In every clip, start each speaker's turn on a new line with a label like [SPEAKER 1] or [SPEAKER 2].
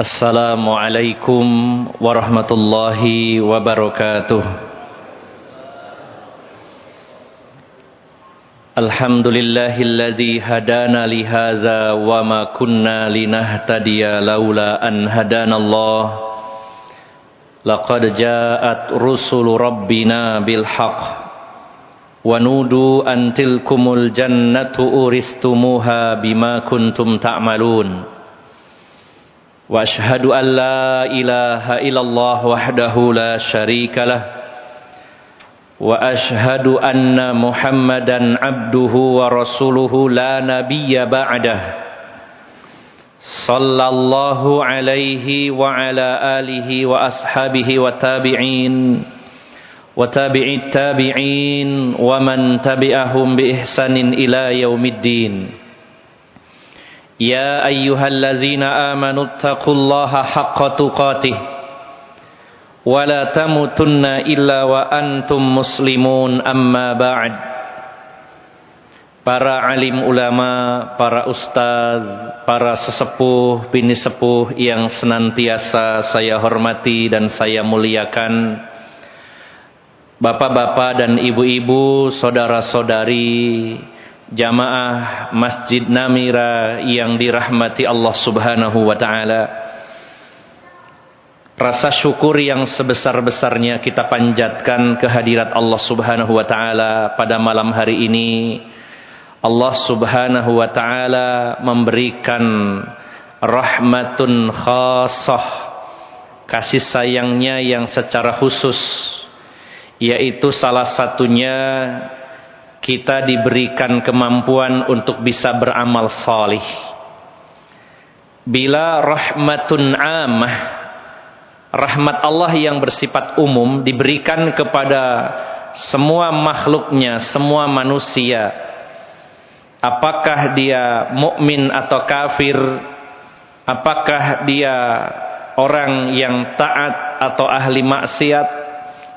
[SPEAKER 1] Assalamualaikum warahmatullahi wabarakatuh. Alhamdulillahilladzi hadana li hadza wa ma kunna linahtadiya laula an hadanallah. Laqad ja'at rusulu rabbina bil haqq wa nudu an tilkumul jannatu uristumuha bima kuntum ta'malun. Wa ashhadu an la ilaha illallah wahdahu la syarika lah wa ashhadu anna Muhammadan abduhu wa rasuluhu la nabiyya ba'dah. Sallallahu alaihi wa ala alihi wa ashabihi wa tabi'in wa tabi'it tabi'in wa man tabi'ahum bi ihsanin ila yaumiddin. Ya ayyuhallazina amanu taqullaha haqqa tuqatih wa la tamutunna illa wa antum muslimun, amma ba'd. Para alim ulama, para ustaz, para sesepuh, bini sepuh yang senantiasa saya hormati dan saya muliakan, bapak-bapak dan ibu-ibu, saudara-saudari, jamaah Masjid Namira yang dirahmati Allah Subhanahu wa ta'ala. Rasa syukur yang sebesar-besarnya kita panjatkan kehadirat Allah Subhanahu wa ta'ala pada malam hari ini. Allah Subhanahu wa ta'ala memberikan rahmatun khasah, kasih sayangnya yang secara khusus, yaitu salah satunya kita diberikan kemampuan untuk bisa beramal salih. Bila rahmatun amah, rahmat Allah yang bersifat umum diberikan kepada semua makhluknya, semua manusia, apakah dia mukmin atau kafir, apakah dia orang yang taat atau ahli maksiat,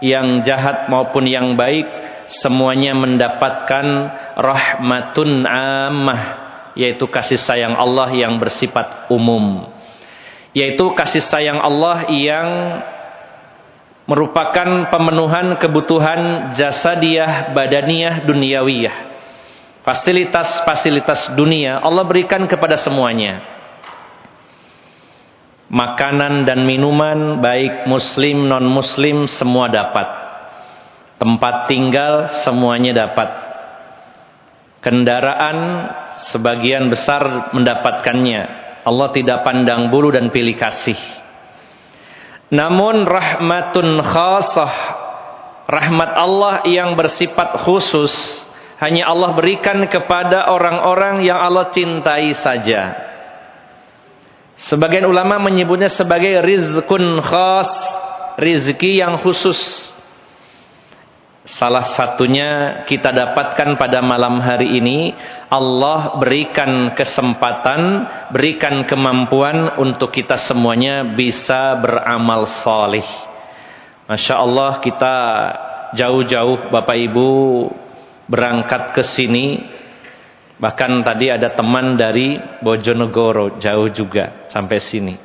[SPEAKER 1] yang jahat maupun yang baik, semuanya mendapatkan rahmatun ammah, yaitu kasih sayang Allah yang bersifat umum, yaitu kasih sayang Allah yang merupakan pemenuhan kebutuhan jasadiyah, badaniyah, duniawiyah. Fasilitas-fasilitas dunia Allah berikan kepada semuanya. Makanan dan minuman, baik muslim non muslim, semua dapat. Tempat tinggal semuanya dapat. Kendaraan sebagian besar mendapatkannya. Allah tidak pandang bulu dan pilih kasih. Namun rahmatun khasah, rahmat Allah yang bersifat khusus, hanya Allah berikan kepada orang-orang yang Allah cintai saja. Sebagian ulama menyebutnya sebagai rizqun khas, rizki yang khusus. Salah satunya kita dapatkan pada malam hari ini. Allah berikan kesempatan, berikan kemampuan untuk kita semuanya bisa beramal salih. Masya Allah, kita jauh-jauh Bapak Ibu berangkat ke sini. Bahkan tadi ada teman dari Bojonegoro, jauh juga sampai sini.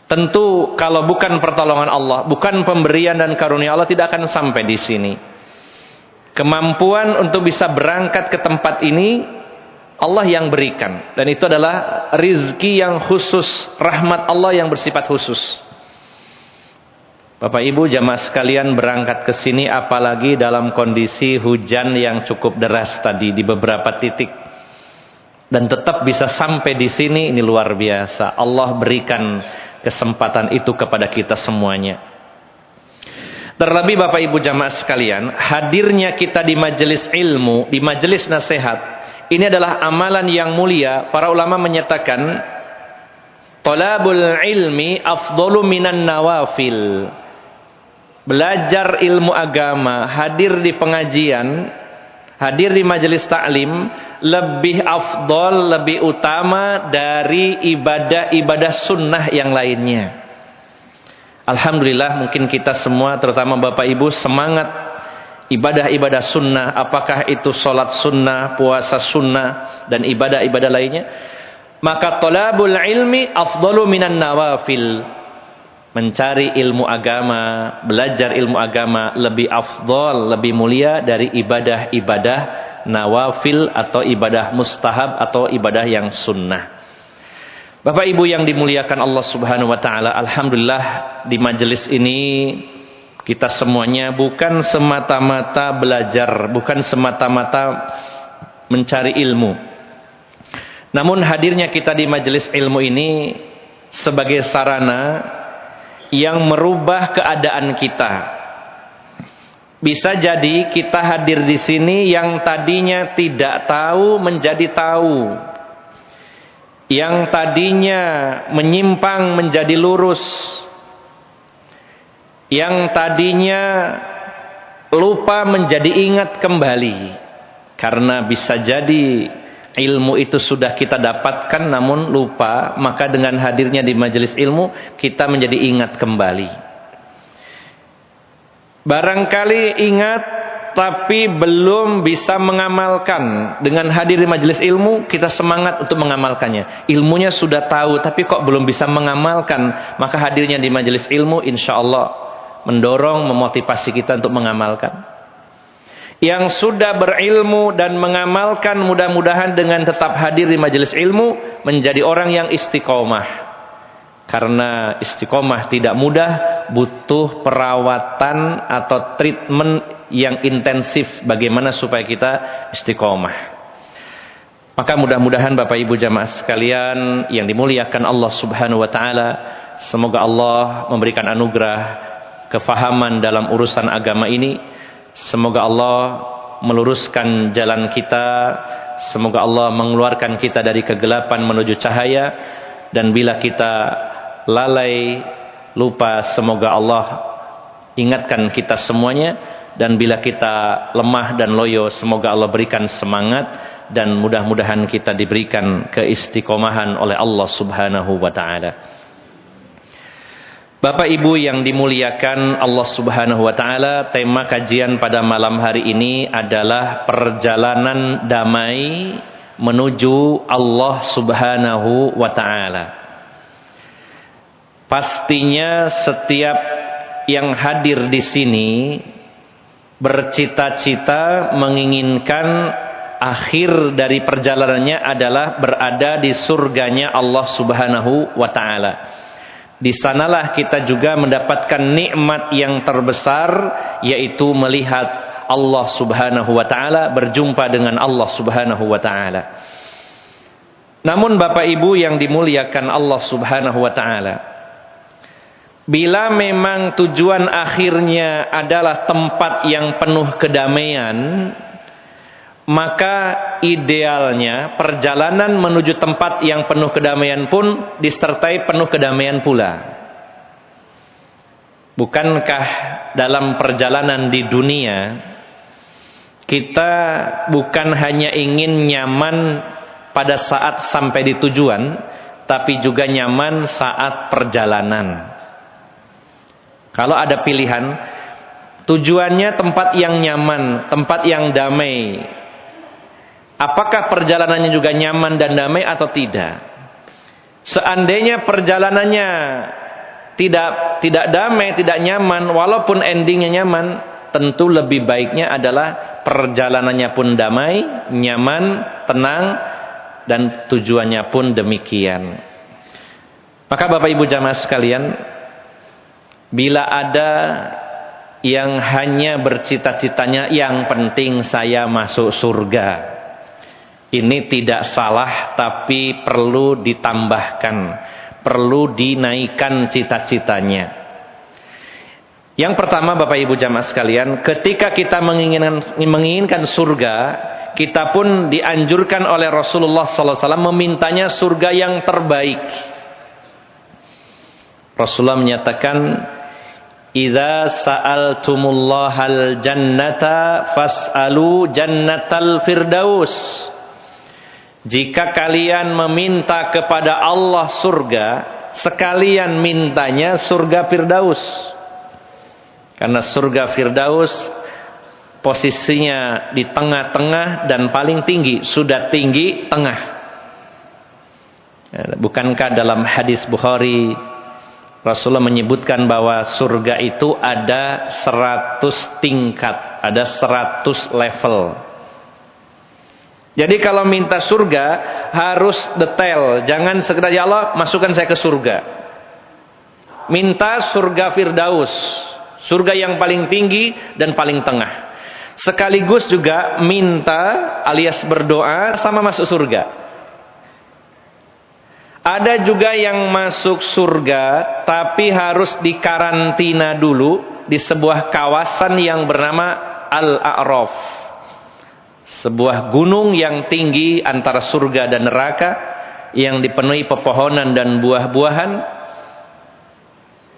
[SPEAKER 1] Tentu kalau bukan pertolongan Allah, bukan pemberian dan karunia Allah, tidak akan sampai di sini. Kemampuan untuk bisa berangkat ke tempat ini Allah yang berikan, dan itu adalah rizki yang khusus, rahmat Allah yang bersifat khusus. Bapak Ibu jamaah sekalian berangkat ke sini apalagi dalam kondisi hujan yang cukup deras tadi di beberapa titik, dan tetap bisa sampai di sini, ini luar biasa. Allah berikan kesempatan itu kepada kita semuanya. Terlebih Bapak Ibu jamaah sekalian, hadirnya kita di majelis ilmu, di majelis nasihat, ini adalah amalan yang mulia. Para ulama menyatakan talabul ilmi afdalu minan nawafil. Belajar ilmu agama, hadir di pengajian, hadir di majelis taklim lebih afdol, lebih utama dari ibadah-ibadah sunnah yang lainnya. Alhamdulillah, mungkin kita semua terutama Bapak Ibu semangat ibadah-ibadah sunnah, apakah itu sholat sunnah, puasa sunnah, dan ibadah-ibadah lainnya. maka talabul ilmi afdalu minan nawafil. Mencari ilmu agama, belajar ilmu agama lebih afdal, lebih mulia dari ibadah-ibadah nawafil atau ibadah mustahab atau ibadah yang sunnah. Bapak Ibu yang dimuliakan Allah Subhanahu wa taala, alhamdulillah di majelis ini kita semuanya bukan semata-mata belajar, bukan semata-mata mencari ilmu. Namun hadirnya kita di majelis ilmu ini sebagai sarana yang merubah keadaan kita. Bisa jadi kita hadir di sini yang tadinya tidak tahu menjadi tahu, yang tadinya menyimpang menjadi lurus, yang tadinya lupa menjadi ingat kembali. Karena bisa jadi ilmu itu sudah kita dapatkan namun lupa, maka dengan hadirnya di majelis ilmu kita menjadi ingat kembali. Barangkali ingat tapi belum bisa mengamalkan. Dengan hadir di majelis ilmu kita semangat untuk mengamalkannya. Ilmunya sudah tahu tapi kok belum bisa mengamalkan, maka hadirnya di majelis ilmu insya Allah mendorong, memotivasi kita untuk mengamalkan. Yang sudah berilmu dan mengamalkan, mudah-mudahan dengan tetap hadir di majelis ilmu menjadi orang yang istiqomah. Karena istiqomah tidak mudah, butuh perawatan atau treatment yang intensif bagaimana supaya kita istiqomah. Maka mudah-mudahan Bapak Ibu jamaah sekalian yang dimuliakan Allah Subhanahu wa taala, semoga Allah memberikan anugerah kefahaman dalam urusan agama ini. Semoga Allah meluruskan jalan kita. Semoga Allah mengeluarkan kita dari kegelapan menuju cahaya. Dan bila kita lalai, lupa, semoga Allah ingatkan kita semuanya. Dan bila kita lemah dan loyo, semoga Allah berikan semangat. Dan mudah-mudahan kita diberikan keistiqomahan oleh Allah Subhanahu wa ta'ala. Bapak Ibu yang dimuliakan Allah Subhanahu wa taala, tema kajian pada malam hari ini adalah perjalanan damai menuju Allah Subhanahu wa taala. Pastinya setiap yang hadir di sini bercita-cita menginginkan akhir dari perjalanannya adalah berada di surganya Allah Subhanahu wa taala. Di sanalah kita juga mendapatkan nikmat yang terbesar, yaitu melihat Allah Subhanahu wa taala, berjumpa dengan Allah Subhanahu wa taala. Namun Bapak Ibu yang dimuliakan Allah Subhanahu wa taala, bila memang tujuan akhirnya adalah tempat yang penuh kedamaian, maka idealnya perjalanan menuju tempat yang penuh kedamaian pun disertai penuh kedamaian pula. Bukankah dalam perjalanan di dunia kita bukan hanya ingin nyaman pada saat sampai di tujuan, tapi juga nyaman saat perjalanan. Kalau ada pilihan, tujuannya tempat yang nyaman, tempat yang damai, apakah perjalanannya juga nyaman dan damai atau tidak? Seandainya perjalanannya tidak damai, tidak nyaman, walaupun endingnya nyaman, tentu lebih baiknya adalah perjalanannya pun damai, nyaman, tenang, dan tujuannya pun demikian. Maka Bapak Ibu jamaah sekalian, bila ada yang hanya bercita-citanya yang penting saya masuk surga, ini tidak salah, tapi perlu ditambahkan, perlu dinaikkan cita-citanya. Yang pertama Bapak Ibu jamaah sekalian, ketika kita menginginkan surga, kita pun dianjurkan oleh Rasulullah SAW memintanya surga yang terbaik. Rasulullah menyatakan, "Idza sa'altumullahal jannata fas'alu jannatal firdaus." Jika kalian meminta kepada Allah surga, sekalian mintanya surga Firdaus. Karena surga Firdaus posisinya di tengah-tengah dan paling tinggi, sudah tinggi tengah. Bukankah dalam hadis Bukhari Rasulullah menyebutkan bahwa surga itu ada 100 tingkat, ada 100 level. Jadi kalau minta surga harus detail, jangan sekedar ya Allah masukkan saya ke surga. Minta surga Firdaus, surga yang paling tinggi dan paling tengah. Sekaligus juga minta alias berdoa sama masuk surga. Ada juga yang masuk surga tapi harus dikarantina dulu di sebuah kawasan yang bernama Al-A'raf. Sebuah gunung yang tinggi antara surga dan neraka yang dipenuhi pepohonan dan buah-buahan,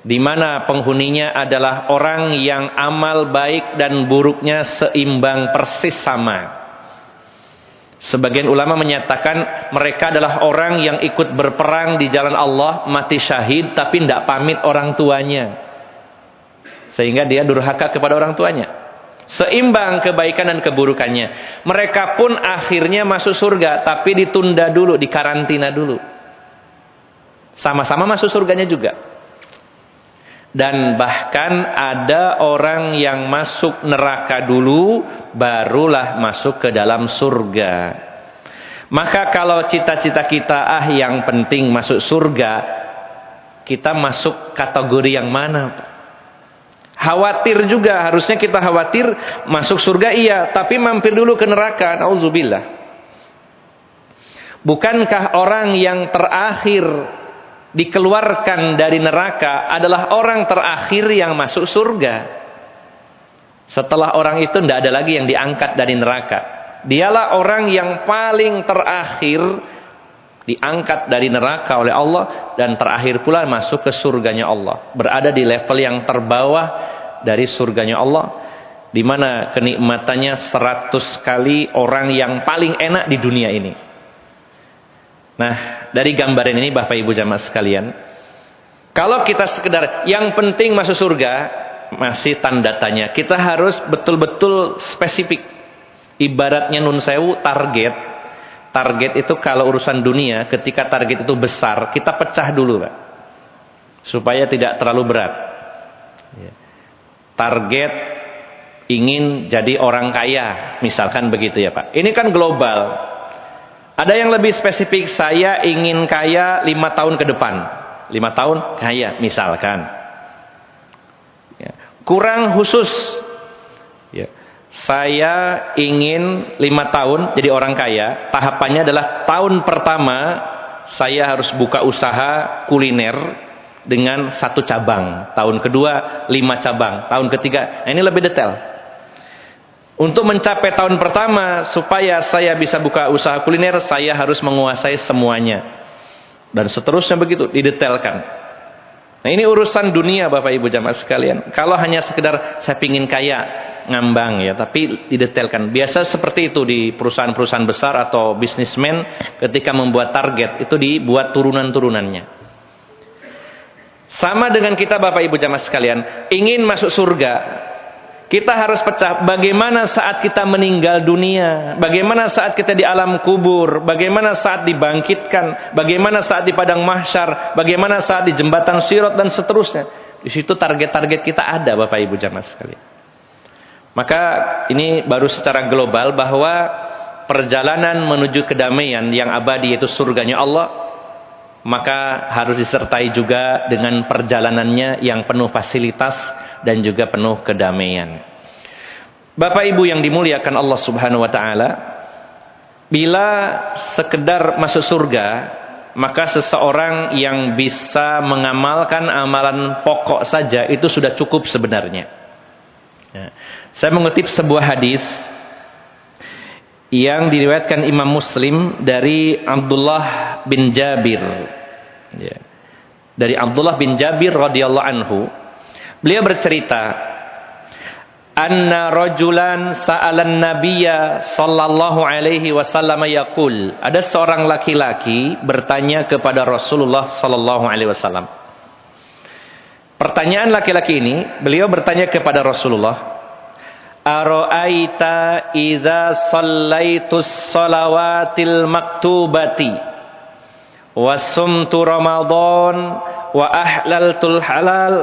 [SPEAKER 1] di mana penghuninya adalah orang yang amal baik dan buruknya seimbang persis sama. Sebagian ulama menyatakan mereka adalah orang yang ikut berperang di jalan Allah, mati syahid tapi tidak pamit orang tuanya, sehingga dia durhaka kepada orang tuanya. Seimbang kebaikan dan keburukannya. Mereka pun akhirnya masuk surga, tapi ditunda dulu, dikarantina dulu. Sama-sama masuk surganya juga. Dan bahkan ada orang yang masuk neraka dulu, barulah masuk ke dalam surga. Maka kalau cita-cita kita, yang penting masuk surga, kita masuk kategori yang mana, Pak? Khawatir juga, harusnya kita khawatir masuk surga iya, tapi mampir dulu ke neraka, nauzubillah. Bukankah orang yang terakhir dikeluarkan dari neraka adalah orang terakhir yang masuk surga? Setelah orang itu tidak ada lagi yang diangkat dari neraka. Dialah orang yang paling terakhir diangkat dari neraka oleh Allah, dan terakhir pula masuk ke surganya Allah, berada di level yang terbawah dari surganya Allah, di mana kenikmatannya 100 kali orang yang paling enak di dunia ini. Nah, dari gambaran ini Bapak Ibu jamaah sekalian, kalau kita sekedar yang penting masuk surga, masih tanda tanya. Kita harus betul-betul spesifik. Ibaratnya nun sewu, target. Target itu kalau urusan dunia, ketika target itu besar, kita pecah dulu, Pak, supaya tidak terlalu berat. Target ingin jadi orang kaya, misalkan begitu ya Pak. Ini kan global. Ada yang lebih spesifik, saya ingin kaya 5 tahun ke depan. 5 tahun kaya, misalkan. Kurang khusus. Saya ingin 5 tahun jadi orang kaya. Tahapannya adalah tahun pertama saya harus buka usaha kuliner dengan 1 cabang. Tahun kedua 5 cabang. Tahun ketiga, ini lebih detail. Untuk mencapai tahun pertama, supaya saya bisa buka usaha kuliner, saya harus menguasai semuanya. Dan seterusnya begitu, didetailkan. Nah, ini urusan dunia Bapak Ibu jamaah sekalian. Kalau hanya sekedar saya pingin kaya, ngambang ya, tapi didetailkan. Biasa seperti itu di perusahaan-perusahaan besar atau bisnismen, ketika membuat target itu dibuat turunan-turunannya. Sama dengan kita Bapak Ibu jamaah sekalian, ingin masuk surga, kita harus pecah. Bagaimana saat kita meninggal dunia, bagaimana saat kita di alam kubur, bagaimana saat dibangkitkan, bagaimana saat di padang mahsyar, bagaimana saat di jembatan Sirat dan seterusnya. Di situ target-target kita ada Bapak Ibu jamaah sekalian. Maka ini baru secara global bahwa perjalanan menuju kedamaian yang abadi yaitu surganya Allah, maka harus disertai juga dengan perjalanannya yang penuh fasilitas dan juga penuh kedamaian. Bapak Ibu yang dimuliakan Allah Subhanahu wa taala, bila sekedar masuk surga, maka seseorang yang bisa mengamalkan amalan pokok saja itu sudah cukup sebenarnya. Saya mengutip sebuah hadis yang diriwayatkan Imam Muslim dari Abdullah bin Jabir. Dari Abdullah bin Jabir radhiyallahu anhu, beliau bercerita, anna rajulan sa'alan nabiyya sallallahu alaihi wasallam yaqul, ada seorang laki-laki bertanya kepada Rasulullah sallallahu alaihi wasallam. Pertanyaan laki-laki ini, beliau bertanya kepada Rasulullah, ara'aita idza shallaitus shalawatil maktubati wasumtu Ramadan wa ahlaltul halal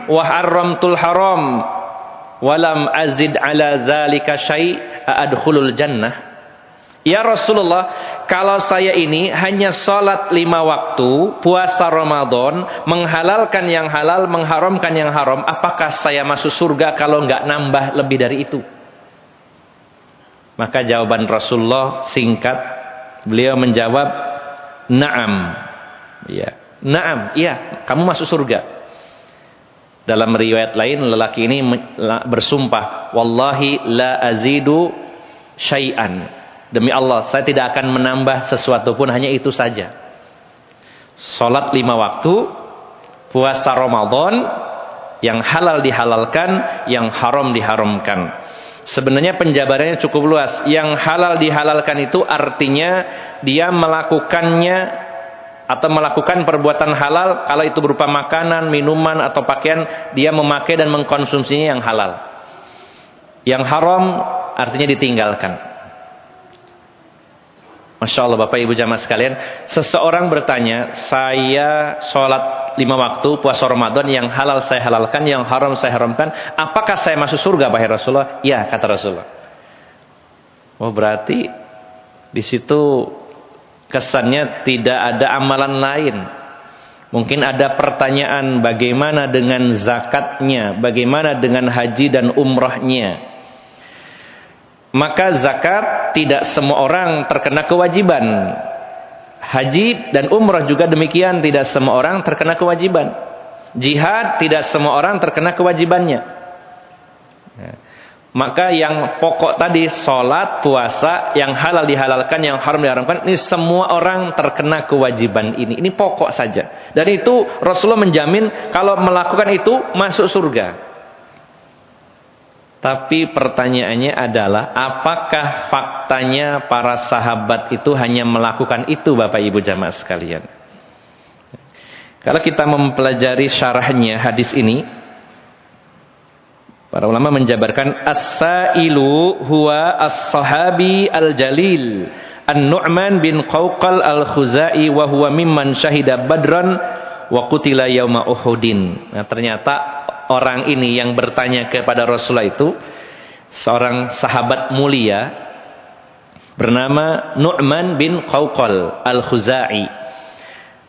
[SPEAKER 1] wa haramtul haram walam azid ala zalika syai'a adkhulul jannah. Ya Rasulullah, kalau saya ini hanya salat 5 waktu, puasa Ramadan, menghalalkan yang halal, mengharamkan yang haram, apakah saya masuk surga kalau enggak nambah lebih dari itu? Maka jawaban Rasulullah singkat, beliau menjawab, na'am. Ya, na'am, iya, kamu masuk surga. Dalam riwayat lain, lelaki ini bersumpah, wallahi la azidu syai'an. Demi Allah, saya tidak akan menambah sesuatu pun, hanya itu saja. Salat 5 waktu, puasa Ramadan, yang halal dihalalkan, yang haram diharamkan. Sebenarnya penjabarannya cukup luas. Yang halal dihalalkan itu artinya dia melakukannya atau melakukan perbuatan halal, kalau itu berupa makanan, minuman, atau pakaian, dia memakai dan mengkonsumsinya yang halal. Yang haram artinya ditinggalkan. Masya Allah Bapak Ibu jamaah sekalian, seseorang bertanya, saya sholat 5 waktu, puasa Ramadan, yang halal saya halalkan, yang haram saya haramkan, apakah saya masuk surga wahai Rasulullah? Ya, kata Rasulullah. Oh, berarti di situ kesannya tidak ada amalan lain. Mungkin ada pertanyaan, bagaimana dengan zakatnya, bagaimana dengan haji dan umrahnya? Maka zakat tidak semua orang terkena kewajiban. Haji dan umrah juga demikian, tidak semua orang terkena kewajiban. Jihad tidak semua orang terkena kewajibannya. Maka yang pokok tadi, sholat, puasa, yang halal dihalalkan, yang haram diharamkan, ini semua orang terkena kewajiban ini. Ini pokok saja. Dan itu Rasulullah menjamin kalau melakukan itu masuk surga. Tapi pertanyaannya adalah, apakah faktanya para sahabat itu hanya melakukan itu Bapak Ibu jamaah sekalian? Kalau kita mempelajari syarahnya hadis ini, para ulama menjabarkan, as-sailu huwa as-sahabi al-jalil An-Nu'man bin Qawqal al-Khuzai wa huwa mimman syahida badran wa qutila yauma Uhudin. Nah, ternyata orang ini yang bertanya kepada Rasulullah itu seorang sahabat mulia bernama Nu'man bin Qawqal al-Khuzai.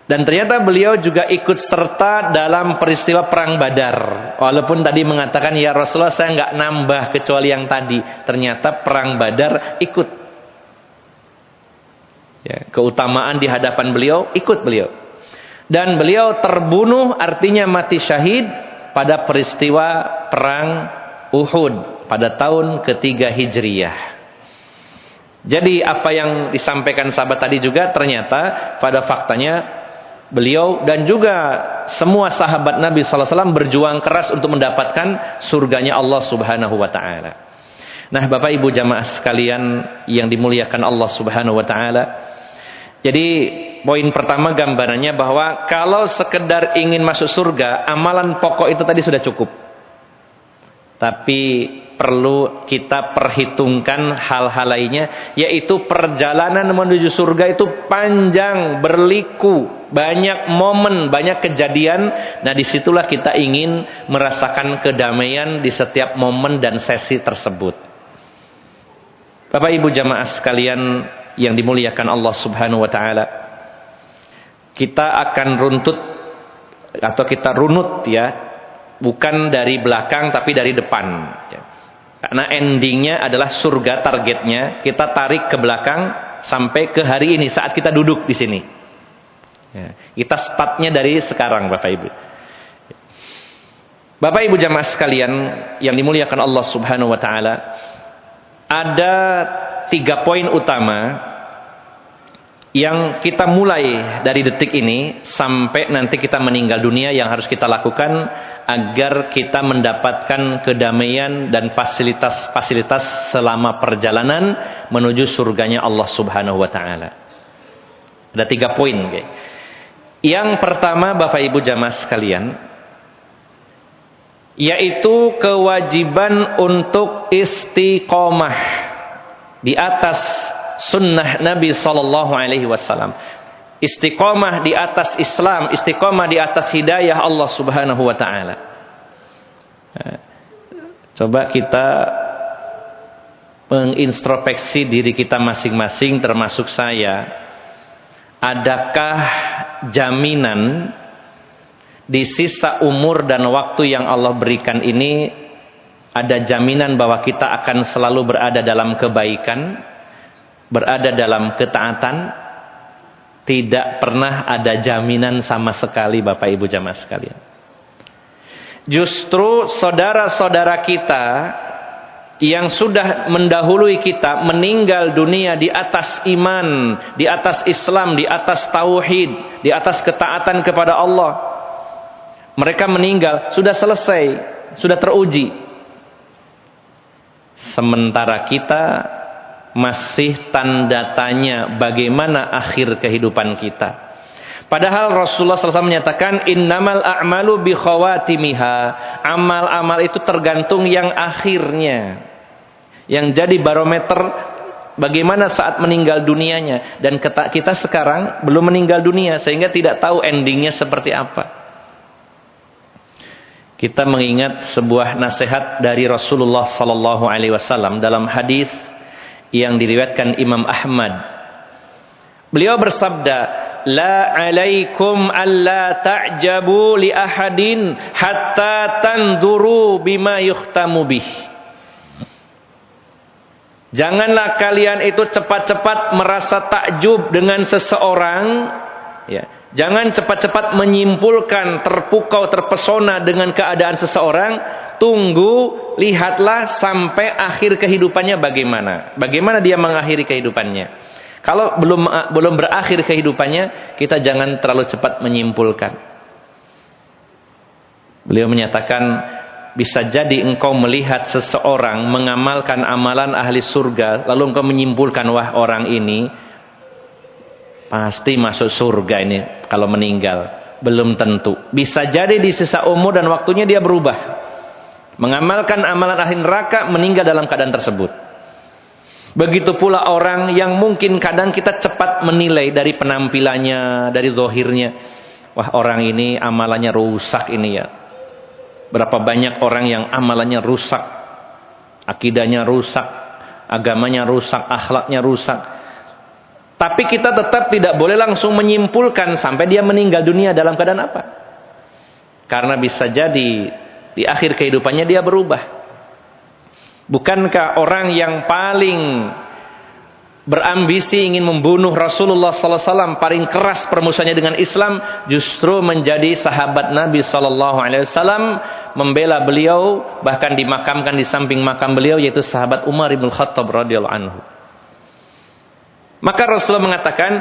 [SPEAKER 1] Dan ternyata beliau juga ikut serta dalam peristiwa perang Badar. Walaupun tadi mengatakan, ya Rasulullah saya nggak nambah kecuali yang tadi. Ternyata perang Badar ikut. Ya, keutamaan di hadapan beliau, ikut beliau. Dan beliau terbunuh, artinya mati syahid, pada peristiwa perang Uhud pada tahun ketiga Hijriyah. Jadi apa yang disampaikan sahabat tadi juga ternyata pada faktanya beliau dan juga semua sahabat Nabi SAW berjuang keras untuk mendapatkan surganya Allah Subhanahu wa Ta'ala. Nah Bapak Ibu jamaah sekalian yang dimuliakan Allah Subhanahu wa Ta'ala, jadi poin pertama gambarannya bahwa kalau sekedar ingin masuk surga, amalan pokok itu tadi sudah cukup. Tapi perlu kita perhitungkan hal-hal lainnya, yaitu perjalanan menuju surga itu panjang, berliku, banyak momen, banyak kejadian. Nah disitulah kita ingin merasakan kedamaian di setiap momen dan sesi tersebut. Bapak Ibu jamaah sekalian yang dimuliakan Allah Subhanahu wa Ta'ala, kita akan runtut atau kita runut ya, bukan dari belakang tapi dari depan ya. Karena endingnya adalah surga, targetnya kita tarik ke belakang sampai ke hari ini saat kita duduk di sini ya. Kita startnya dari sekarang Bapak Ibu. Bapak Ibu jamaah sekalian yang dimuliakan Allah Subhanahu wa Ta'ala, ada 3 poin utama yang kita mulai dari detik ini sampai nanti kita meninggal dunia yang harus kita lakukan agar kita mendapatkan kedamaian dan fasilitas-fasilitas selama perjalanan menuju surganya Allah Subhanahu wa Ta'ala. Ada 3 poin. Okay. Yang pertama Bapak Ibu jamaah sekalian, yaitu kewajiban untuk istiqomah di atas sunnah Nabi Sallallahu Alaihi Wasallam. istiqomah di atas Islam, istiqomah di atas hidayah Allah Subhanahu wa taala. Coba kita mengintrospeksi diri kita masing-masing, termasuk saya. Adakah jaminan di sisa umur dan waktu yang Allah berikan ini, ada jaminan bahwa kita akan selalu berada dalam kebaikan, berada dalam ketaatan? Tidak pernah ada jaminan sama sekali, Bapak Ibu jamaah sekalian. Justru saudara-saudara kita yang sudah mendahului kita meninggal dunia di atas iman, di atas Islam, di atas tauhid, di atas ketaatan kepada Allah. Mereka meninggal, sudah selesai, sudah teruji. Sementara kita masih tanda tanya bagaimana akhir kehidupan kita. Padahal Rasulullah SAW menyatakan innamal a'malu bi khawatimiha. Amal-amal itu tergantung yang akhirnya, yang jadi barometer bagaimana saat meninggal dunianya. Dan kita sekarang belum meninggal dunia, sehingga tidak tahu endingnya seperti apa. Kita mengingat sebuah nasihat dari Rasulullah SAW dalam hadis yang diriwayatkan Imam Ahmad. Beliau bersabda, la alaikum alla ta'jabu li ahadin hatta tanzuru bima yuhtamu bih. Janganlah kalian itu cepat-cepat merasa takjub dengan seseorang, ya. Jangan cepat-cepat menyimpulkan, terpukau, terpesona dengan keadaan seseorang. Tunggu, lihatlah sampai akhir kehidupannya bagaimana. Bagaimana dia mengakhiri kehidupannya. Kalau belum berakhir kehidupannya, kita jangan terlalu cepat menyimpulkan. Beliau menyatakan, bisa jadi engkau melihat seseorang mengamalkan amalan ahli surga, lalu engkau menyimpulkan, wah orang ini pasti masuk surga ini kalau meninggal. Belum tentu. Bisa jadi di sisa umur dan waktunya dia berubah. Mengamalkan amalan ahli neraka, meninggal dalam keadaan tersebut. Begitu pula orang yang mungkin kadang kita cepat menilai dari penampilannya, dari zahirnya. Wah, orang ini amalannya rusak ini ya. Berapa banyak orang yang amalannya rusak, akidahnya rusak, agamanya rusak, akhlaknya rusak. Tapi kita tetap tidak boleh langsung menyimpulkan sampai dia meninggal dunia dalam keadaan apa. Karena bisa jadi di akhir kehidupannya dia berubah. Bukankah orang yang paling berambisi ingin membunuh Rasulullah SAW, paling keras permusuhannya dengan Islam, justru menjadi sahabat Nabi SAW, membela beliau, bahkan dimakamkan di samping makam beliau, yaitu sahabat Umar ibn Khattab radhiyallahu anhu. Maka Rasulullah mengatakan,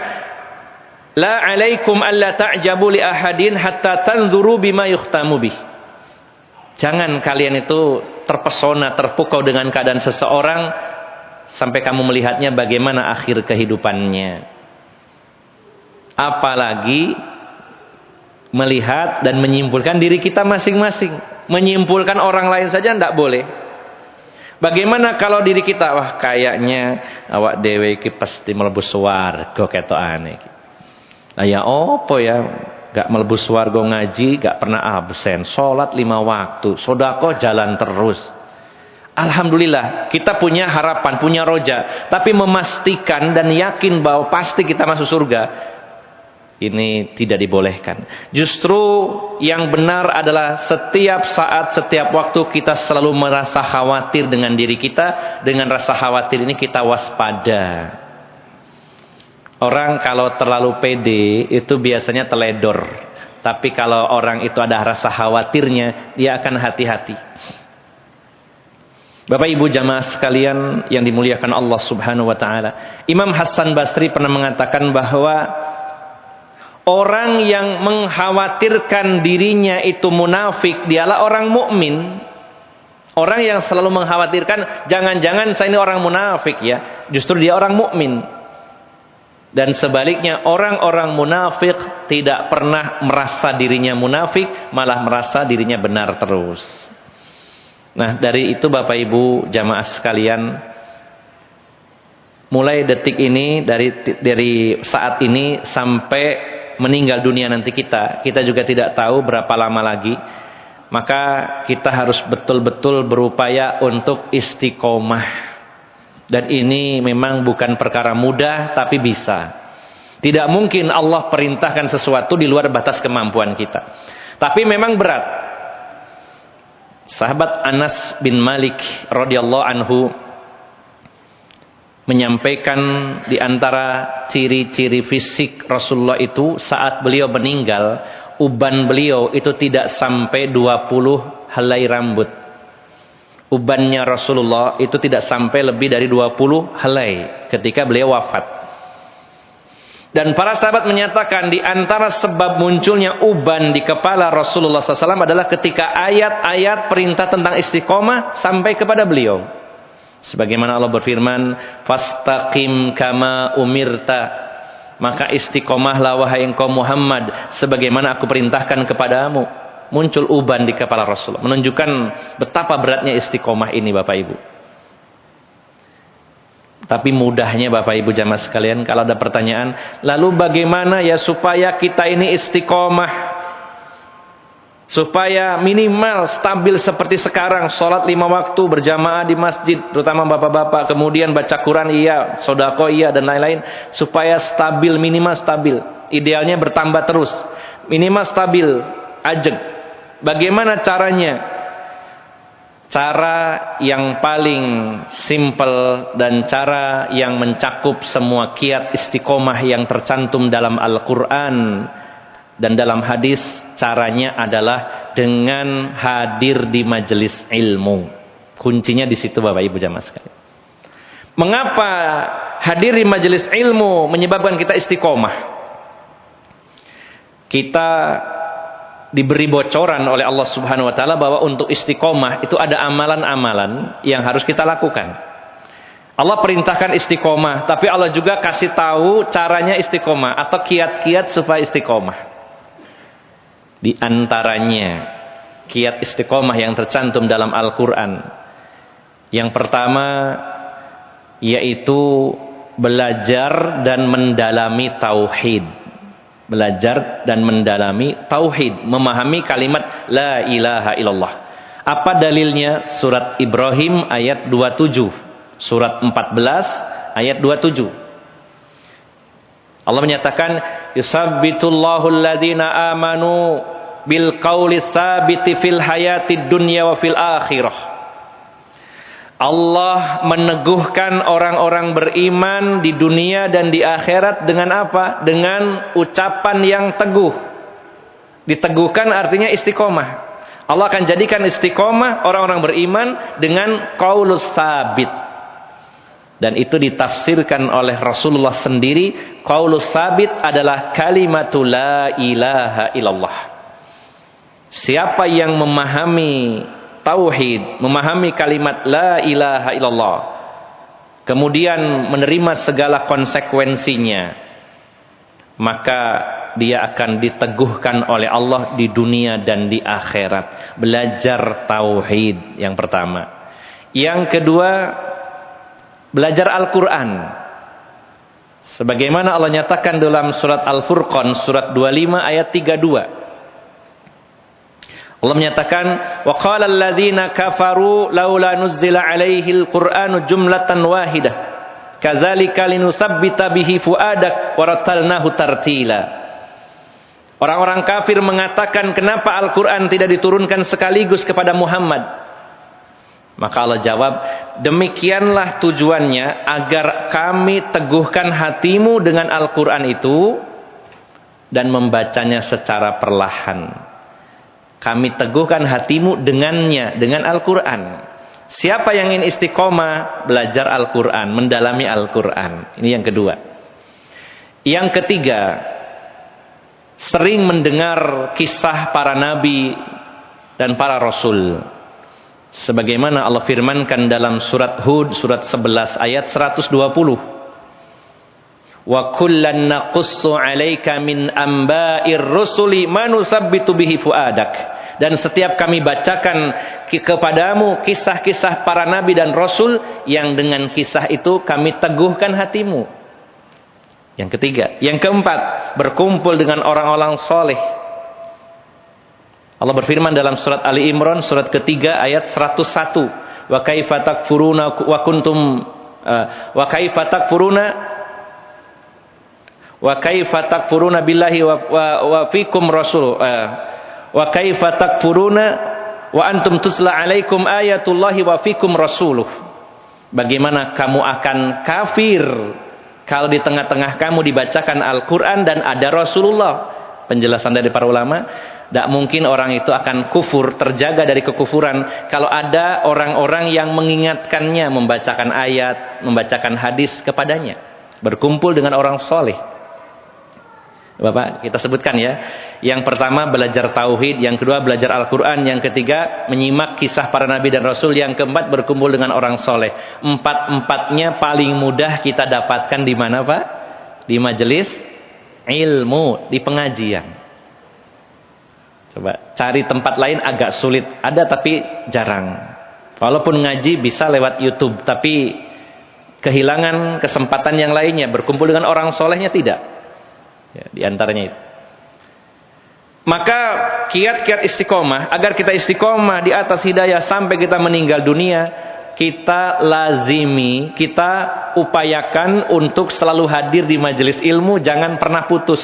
[SPEAKER 1] la alaikum alla ta'jabu li ahadin hatta tanzuru bima yuhtamu bih. Jangan kalian itu terpesona, terpukau dengan keadaan seseorang sampai kamu melihatnya bagaimana akhir kehidupannya. Apalagi melihat dan menyimpulkan diri kita masing-masing. Menyimpulkan orang lain saja tidak boleh. Bagaimana kalau diri kita, wah kayaknya awak dewe iki pasti mlebu swarga ketokane iki. Lah ya opo ya, gak mlebu swarga ngaji, gak pernah absen, salat 5 waktu, sedekah jalan terus. Alhamdulillah, kita punya harapan, punya roja, tapi memastikan dan yakin bahwa pasti kita masuk surga, ini tidak dibolehkan. Justru yang benar adalah setiap saat, setiap waktu kita selalu merasa khawatir dengan diri kita. Dengan rasa khawatir ini kita waspada. Orang kalau terlalu pede itu biasanya teledor. Tapi kalau orang itu ada rasa khawatirnya, dia akan hati-hati. Bapak Ibu jamaah sekalian yang dimuliakan Allah Subhanahu wa taala. Imam Hasan Basri pernah mengatakan bahwa orang yang mengkhawatirkan dirinya itu munafik, dialah orang mukmin. Orang yang selalu mengkhawatirkan, jangan-jangan saya ini orang munafik ya, justru dia orang mukmin. Dan sebaliknya, orang-orang munafik tidak pernah merasa dirinya munafik, malah merasa dirinya benar terus. Nah, dari itu Bapak Ibu jamaah sekalian, mulai detik ini, dari saat ini sampai meninggal dunia nanti kita juga tidak tahu berapa lama lagi. Maka kita harus betul-betul berupaya untuk istiqomah. Dan ini memang bukan perkara mudah, tapi bisa. Tidak mungkin Allah perintahkan sesuatu di luar batas kemampuan kita. Tapi memang berat. Sahabat Anas bin Malik radhiyallahu anhu menyampaikan di antara ciri-ciri fisik Rasulullah itu saat beliau meninggal, uban beliau itu tidak sampai 20 helai rambut. Ubannya Rasulullah itu tidak sampai lebih dari 20 helai ketika beliau wafat. Dan para sahabat menyatakan di antara sebab munculnya uban di kepala Rasulullah SAW adalah ketika ayat-ayat perintah tentang istiqomah sampai kepada beliau. Sebagaimana Allah berfirman, "Fastaqim kama umirta." Maka istiqomahlah wahai engkau Muhammad sebagaimana aku perintahkan kepadamu. Muncul uban di kepala Rasulullah, menunjukkan betapa beratnya istiqomah ini Bapak Ibu. Tapi mudahnya Bapak Ibu jamaah sekalian, kalau ada pertanyaan, lalu bagaimana ya supaya kita ini istiqomah, supaya minimal stabil seperti sekarang, sholat 5 waktu berjamaah di masjid, terutama bapak-bapak, kemudian baca Quran iya, sodako iya, dan lain-lain, supaya stabil, minimal stabil, idealnya bertambah terus, minimal stabil, ajeg. Bagaimana caranya? Cara yang paling simple dan cara yang mencakup semua kiat istiqomah yang tercantum dalam Al-Quran dan dalam hadis, caranya adalah dengan hadir di majelis ilmu. Kuncinya di situ Bapak Ibu jamaah sekalian. Mengapa hadir di majelis ilmu menyebabkan kita istiqomah? Kita diberi bocoran oleh Allah Subhanahu wa taala bahwa untuk istiqomah itu ada amalan-amalan yang harus kita lakukan. Allah perintahkan istiqomah, tapi Allah juga kasih tahu caranya istiqomah atau kiat-kiat supaya istiqomah. Di antaranya kiat istiqomah yang tercantum dalam Al-Qur'an. Yang pertama yaitu belajar dan mendalami tauhid. Belajar dan mendalami tauhid, memahami kalimat la ilaha illallah. Apa dalilnya? Surat Ibrahim ayat 27, surat 14 ayat 27. Allah menyatakan, yusabbitullahu alladhina amanu bil qauli tsabiti fil hayatid dunya wa fil akhirah. Allah meneguhkan orang-orang beriman di dunia dan di akhirat dengan apa? Dengan ucapan yang teguh. Diteguhkan artinya istiqomah. Allah akan jadikan istiqomah orang-orang beriman dengan qaulus tsabit. Dan itu ditafsirkan oleh Rasulullah sendiri. Qaulus tsabit adalah kalimatul la ilaha illallah. Siapa yang memahami tauhid, memahami kalimat la ilaha illallah, kemudian menerima segala konsekuensinya, maka dia akan diteguhkan oleh Allah di dunia dan di akhirat. Belajar tauhid yang pertama. Yang kedua, belajar Al-Quran. Sebagaimana Allah nyatakan dalam surat Al-Furqan, surat 25 ayat 32. Allah menyatakan, wa qala alladziina kafaru laula nuzzila 'alaihil qur'anu jumlatan wahidah kadzalika linusabbita bihi fuadak wa rattalnahu tartila. Orang-orang kafir mengatakan, kenapa Al-Qur'an tidak diturunkan sekaligus kepada Muhammad? Maka Allah jawab, demikianlah tujuannya agar kami teguhkan hatimu dengan Al-Qur'an itu dan membacanya secara perlahan. Kami teguhkan hatimu dengannya, dengan Al-Quran. Siapa yang ingin istiqomah? Belajar Al-Quran, mendalami Al-Quran. Ini yang kedua. Yang ketiga, sering mendengar kisah para nabi dan para rasul. Sebagaimana Allah firmankan dalam surat Hud, surat 11 ayat 120. Wa kullan naqussu 'alaika min amba'ir rusuli ma nusabbitu bihi fuadak. dan setiap kami bacakan kepadamu kisah-kisah para nabi dan rasul yang dengan kisah itu kami teguhkan hatimu. Yang ketiga. Yang keempat, berkumpul dengan orang-orang soleh. Allah berfirman dalam surat Ali Imran surat ketiga ayat 101. Wa kaifa takfuruna wa kuntum wa kaifa takfuruna wa kaifa takfuruna billahi wa fikum rasul wa kaifa takfuruna wa antum tusla alaikum ayatullahi wa fikum rasuluh. Bagaimana kamu akan kafir kalau di tengah-tengah kamu dibacakan Al-Quran dan ada Rasulullah? Penjelasan dari para ulama, tidak mungkin orang itu akan kufur, terjaga dari kekufuran kalau ada orang-orang yang mengingatkannya, membacakan ayat, membacakan hadis kepadanya. Berkumpul dengan orang soleh. Bapak, kita sebutkan ya. Yang pertama belajar tauhid, yang kedua belajar Al-Quran, yang ketiga menyimak kisah para nabi dan rasul, yang keempat berkumpul dengan orang soleh. Empat-empatnya paling mudah kita dapatkan di mana, Pak? Di majelis ilmu, di pengajian. Coba cari tempat lain agak sulit, ada tapi jarang. Walaupun ngaji bisa lewat YouTube, tapi kehilangan kesempatan yang lainnya. Berkumpul dengan orang solehnya tidak. Ya, di antaranya itu. Maka kiat-kiat istiqomah, agar kita istiqomah di atas hidayah sampai kita meninggal dunia, kita lazimi, kita upayakan untuk selalu hadir di majelis ilmu, jangan pernah putus.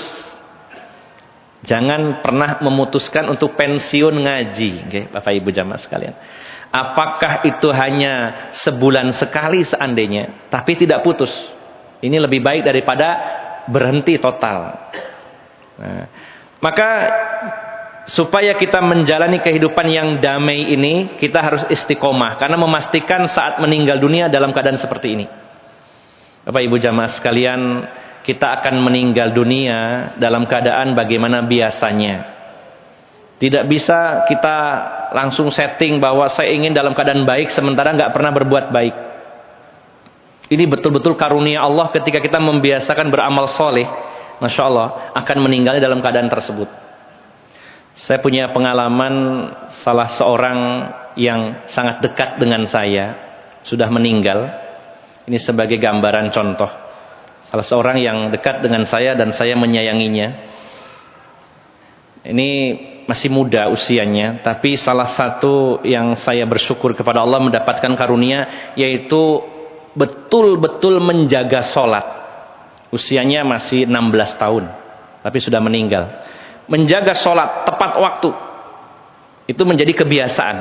[SPEAKER 1] Jangan pernah memutuskan untuk pensiun ngaji, okay, Bapak Ibu jamaah sekalian. Apakah itu hanya sebulan sekali seandainya, tapi tidak putus. Ini lebih baik daripada berhenti total. Nah, maka supaya kita menjalani kehidupan yang damai ini, kita harus istiqomah karena memastikan saat meninggal dunia dalam keadaan seperti ini. Bapak Ibu jamaah sekalian, kita akan meninggal dunia dalam keadaan bagaimana biasanya. Tidak bisa kita langsung setting bahwa saya ingin dalam keadaan baik sementara nggak pernah berbuat baik. Ini betul-betul karunia Allah ketika kita membiasakan beramal soleh, Masya Allah, akan meninggalnya dalam keadaan tersebut. Saya punya pengalaman salah seorang yang sangat dekat dengan saya, sudah meninggal. Ini sebagai gambaran contoh. Salah seorang yang dekat dengan saya dan saya menyayanginya. Ini masih muda usianya, tapi salah satu yang saya bersyukur kepada Allah mendapatkan karunia, yaitu betul-betul menjaga sholat. Usianya masih 16 tahun, tapi sudah meninggal. Menjaga sholat tepat waktu, itu menjadi kebiasaan.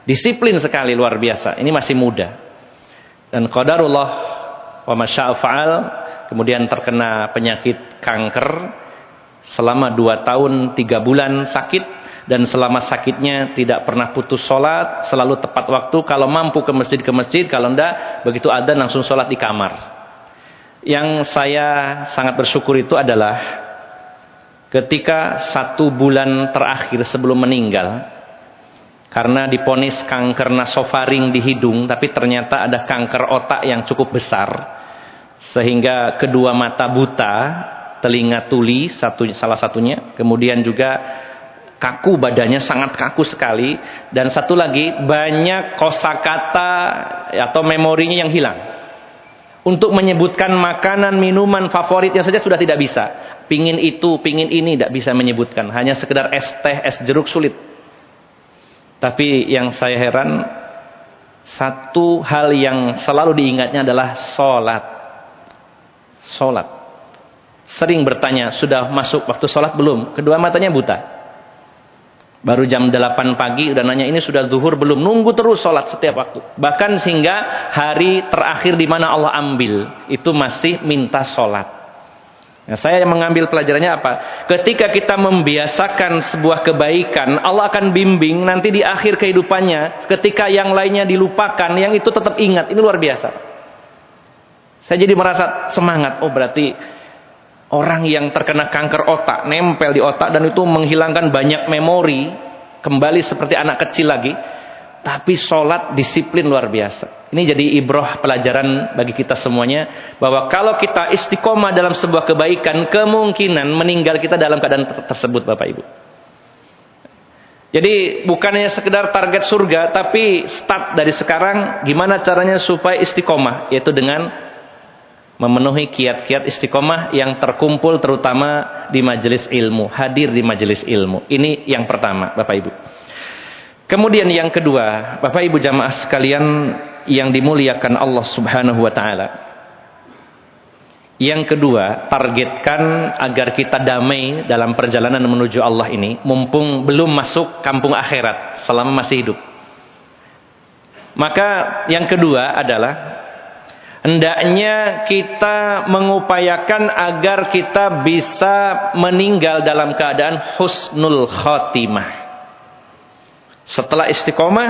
[SPEAKER 1] Disiplin sekali, luar biasa. Ini masih muda. Dan qadarullah wa masya'a fa'al, kemudian terkena penyakit kanker. Selama 2 tahun 3 bulan sakit. Dan selama sakitnya tidak pernah putus sholat, selalu tepat waktu. Kalau mampu ke masjid, kalau enggak, begitu adzan langsung sholat di kamar. Yang saya sangat bersyukur itu adalah ketika 1 bulan terakhir sebelum meninggal, karena diponis kanker nasofaring di hidung, tapi ternyata ada kanker otak yang cukup besar, sehingga kedua mata buta, telinga tuli salah satunya, kemudian juga kaku badannya, sangat kaku sekali, dan satu lagi banyak kosakata atau memorinya yang hilang. Untuk menyebutkan makanan, minuman favoritnya saja sudah tidak bisa. Pingin itu, pingin ini, tidak bisa menyebutkan. Hanya sekedar es teh, es jeruk sulit. Tapi yang saya heran, satu hal yang selalu diingatnya adalah sholat. Sholat. Sering bertanya, sudah masuk waktu sholat belum? Kedua matanya buta. Baru jam 8 pagi udah nanya, ini sudah zuhur belum? Nunggu terus sholat setiap waktu. Bahkan sehingga hari terakhir di mana Allah ambil, itu masih minta sholat. Nah, saya mengambil pelajarannya apa? Ketika kita membiasakan sebuah kebaikan, Allah akan bimbing nanti di akhir kehidupannya. Ketika yang lainnya dilupakan, yang itu tetap ingat. Ini luar biasa. Saya jadi merasa semangat. Oh, berarti orang yang terkena kanker otak, nempel di otak, dan itu menghilangkan banyak memori, kembali seperti anak kecil lagi. Tapi sholat disiplin luar biasa. Ini jadi ibrah pelajaran bagi kita semuanya, bahwa kalau kita istiqomah dalam sebuah kebaikan, kemungkinan meninggal kita dalam keadaan tersebut, Bapak Ibu. Jadi bukannya sekedar target surga, tapi start dari sekarang gimana caranya supaya istiqomah, yaitu dengan memenuhi kiat-kiat istiqomah yang terkumpul terutama di majelis ilmu, hadir di majelis ilmu. Ini yang pertama, Bapak Ibu. Kemudian yang kedua, Bapak Ibu jamaah sekalian yang dimuliakan Allah Subhanahu wa taala. Yang kedua, targetkan agar kita damai dalam perjalanan menuju Allah ini, mumpung belum masuk kampung akhirat selama masih hidup. Maka yang kedua adalah hendaknya kita mengupayakan agar kita bisa meninggal dalam keadaan husnul khotimah. Setelah istiqomah,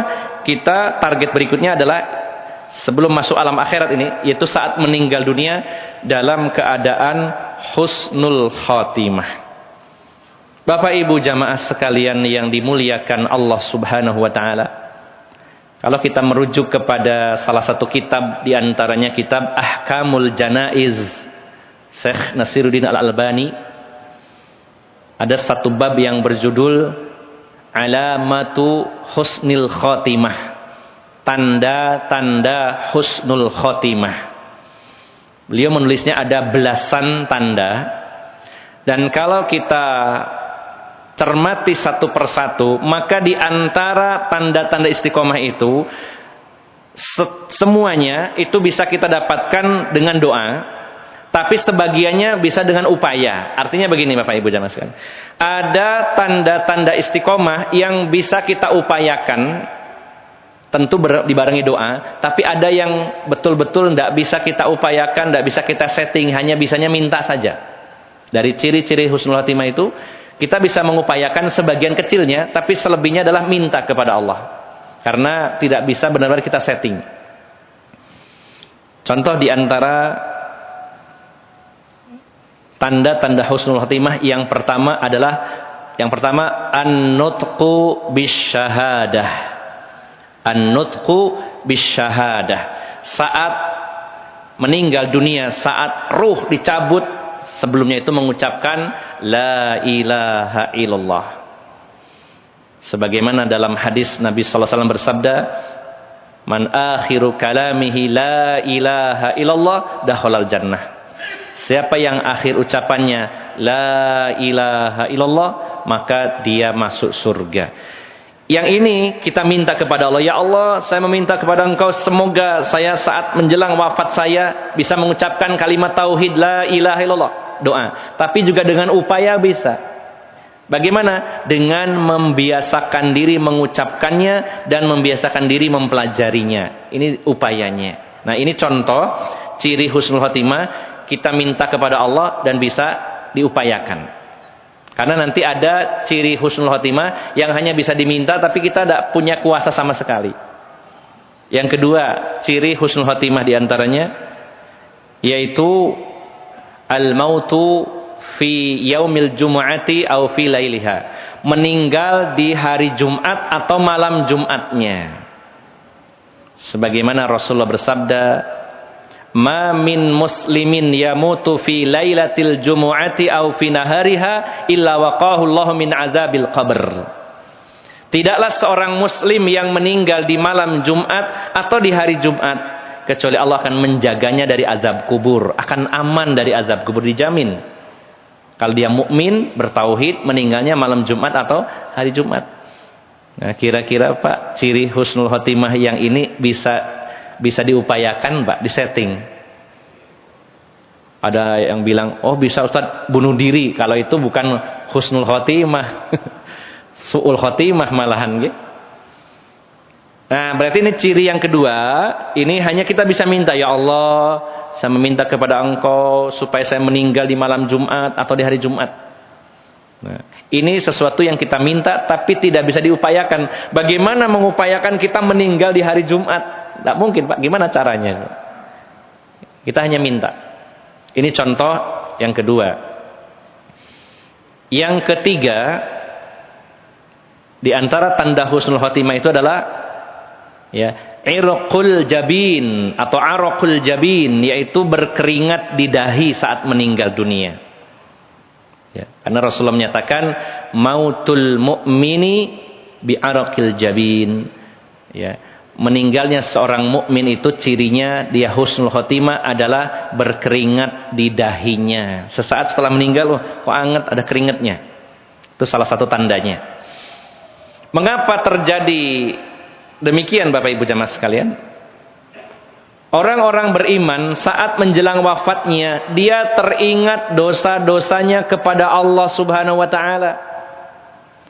[SPEAKER 1] kita target berikutnya adalah sebelum masuk alam akhirat ini, yaitu saat meninggal dunia dalam keadaan husnul khotimah. Bapak Ibu jamaah sekalian yang dimuliakan Allah Subhanahu wa taala, kalau kita merujuk kepada salah satu kitab di antaranya kitab Ahkamul Janaiz Syekh Nasiruddin Al-Albani, ada satu bab yang berjudul Alamatu Husnil Khotimah, tanda-tanda husnul khotimah. Beliau menulisnya ada belasan tanda, dan kalau kita cermati satu persatu, maka di antara tanda-tanda istiqomah itu semuanya itu bisa kita dapatkan dengan doa, tapi sebagiannya bisa dengan upaya. Artinya begini Bapak Ibu jamaah sekalian, ada tanda-tanda istiqomah yang bisa kita upayakan, tentu dibarengi doa, tapi ada yang betul-betul tidak bisa kita upayakan, tidak bisa kita setting, hanya bisanya minta saja. Dari ciri-ciri husnul khotimah itu, kita bisa mengupayakan sebagian kecilnya, tapi selebihnya adalah minta kepada Allah, karena tidak bisa benar-benar kita setting. Contoh di antara tanda-tanda husnul khotimah yang pertama adalah an-nutqu bisyahadah. An-nutqu bisyahadah. Saat meninggal dunia, saat ruh dicabut, sebelumnya itu mengucapkan la ilaha illallah. Sebagaimana dalam hadis Nabi sallallahu alaihi wasallam bersabda, man akhiru kalamihi la ilaha illallah dakhalal jannah. Siapa yang akhir ucapannya la ilaha illallah, maka dia masuk surga. Yang ini kita minta kepada Allah, ya Allah, saya meminta kepada Engkau semoga saya saat menjelang wafat saya bisa mengucapkan kalimat tauhid la ilaha illallah, doa. Tapi juga dengan upaya bisa. Bagaimana? Dengan membiasakan diri mengucapkannya dan membiasakan diri mempelajarinya. Ini upayanya. Nah, ini contoh ciri husnul khotimah, kita minta kepada Allah dan bisa diupayakan. Karena nanti ada ciri husnul khotimah yang hanya bisa diminta tapi kita tidak punya kuasa sama sekali. Yang kedua, ciri husnul khotimah diantaranya yaitu al-mautu fi yaumil jumu'ati au fi lailiha. Meninggal di hari Jumat atau malam Jumatnya. Sebagaimana Rasulullah bersabda, ma min muslimin yamutu fi lailatil jumu'ati aw fi nahariha illa waqahu Allahu min azabil qabr. Tidaklah seorang muslim yang meninggal di malam Jumat atau di hari Jumat kecuali Allah akan menjaganya dari azab kubur, akan aman dari azab kubur, dijamin. Kalau dia mukmin bertauhid meninggalnya malam Jumat atau hari Jumat. Nah, kira-kira Pak, ciri husnul khotimah yang ini bisa diupayakan Pak, disetting. Ada yang bilang, oh bisa Ustaz bunuh diri, kalau itu bukan husnul khotimah. Su'ul khotimah malahan gitu. Nah, berarti ini ciri yang kedua, ini hanya kita bisa minta, ya Allah, saya meminta kepada Engkau supaya saya meninggal di malam Jumat atau di hari Jumat. Nah, ini sesuatu yang kita minta tapi tidak bisa diupayakan. Bagaimana mengupayakan kita meninggal di hari Jumat? Tidak mungkin Pak, gimana caranya? Kita hanya minta. Ini contoh yang kedua. Yang ketiga, di antara tanda husnul khotimah itu adalah ya, irqul jabin atau araqul jabin, yaitu berkeringat di dahi saat meninggal dunia. Ya, karena Rasulullah menyatakan mautul mu'mini bi'araqil jabin. Ya, meninggalnya seorang mukmin itu cirinya dia husnul khotimah adalah berkeringat di dahinya. Sesaat setelah meninggal, kok anget ada keringatnya. Itu salah satu tandanya. Mengapa terjadi demikian Bapak Ibu jamaah sekalian? Orang-orang beriman saat menjelang wafatnya dia teringat dosa-dosanya kepada Allah Subhanahu wa taala.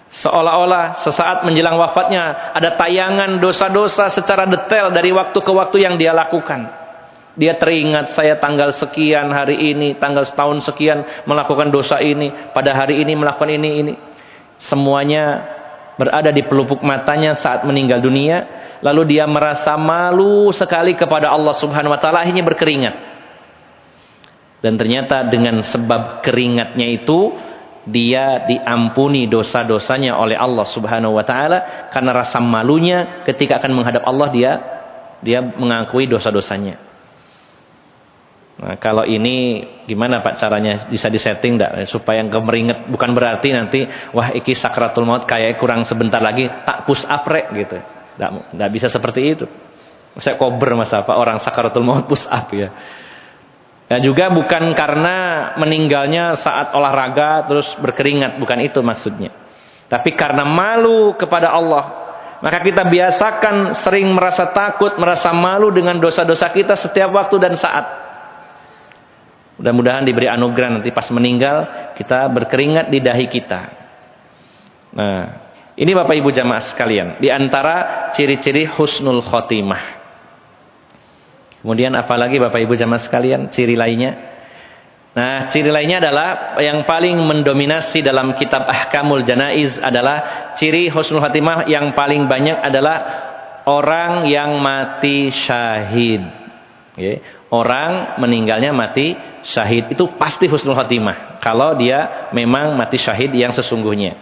[SPEAKER 1] Seolah-olah sesaat menjelang wafatnya ada tayangan dosa-dosa secara detail dari waktu ke waktu yang dia lakukan. Dia teringat, saya tanggal sekian hari ini, tanggal setahun sekian melakukan dosa ini, pada hari ini melakukan ini. Semuanya berada di pelupuk matanya saat meninggal dunia, lalu dia merasa malu sekali kepada Allah Subhanahu wa taala, akhirnya berkeringat. Dan ternyata dengan sebab keringatnya itu dia diampuni dosa-dosanya oleh Allah Subhanahu wa taala karena rasa malunya ketika akan menghadap Allah dia mengakui dosa-dosanya. Nah, kalau ini gimana Pak caranya, bisa disetting enggak supaya enggak meringet? Bukan berarti nanti wah iki sakratul maut kayak kurang sebentar lagi tak push up rek gitu. Enggak bisa seperti itu. Saya kober mas apa orang sakratul maut push up ya. Dan juga bukan karena meninggalnya saat olahraga terus berkeringat, bukan itu maksudnya. Tapi karena malu kepada Allah. Maka kita biasakan sering merasa takut, merasa malu dengan dosa-dosa kita setiap waktu dan saat. Mudah-mudahan diberi anugerah nanti pas meninggal kita berkeringat di dahi kita. Nah, ini Bapak Ibu jamaah sekalian, di antara ciri-ciri husnul khotimah. Kemudian apalagi Bapak Ibu jamaah sekalian ciri lainnya? Nah, ciri lainnya adalah yang paling mendominasi dalam kitab Ahkamul Janaiz adalah ciri husnul khotimah yang paling banyak adalah orang yang mati syahid. Okay. Orang meninggalnya mati syahid itu pasti husnul khotimah kalau dia memang mati syahid yang sesungguhnya.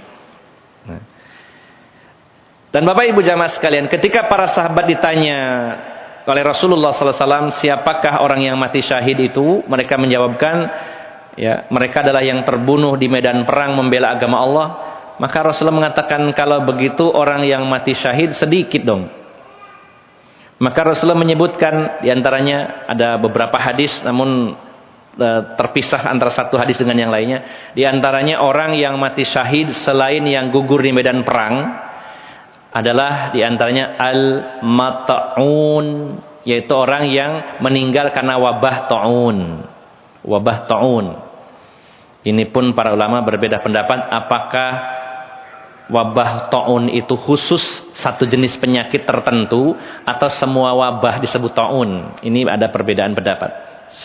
[SPEAKER 1] Nah. Dan Bapak Ibu jamaah sekalian, ketika para sahabat ditanya oleh Rasulullah SAW, siapakah orang yang mati syahid itu? Mereka menjawabkan, ya, mereka adalah yang terbunuh di medan perang membela agama Allah. Maka Rasulullah mengatakan, kalau begitu orang yang mati syahid sedikit dong. Maka Rasulullah menyebutkan, diantaranya ada beberapa hadis, namun terpisah antara satu hadis dengan yang lainnya. Diantaranya orang yang mati syahid selain yang gugur di medan perang adalah diantaranya al-mat'un, yaitu orang yang meninggal karena wabah ta'un. Wabah ta'un. Ini pun para ulama berbeda pendapat apakah wabah ta'un itu khusus satu jenis penyakit tertentu atau semua wabah disebut ta'un. Ini ada perbedaan pendapat.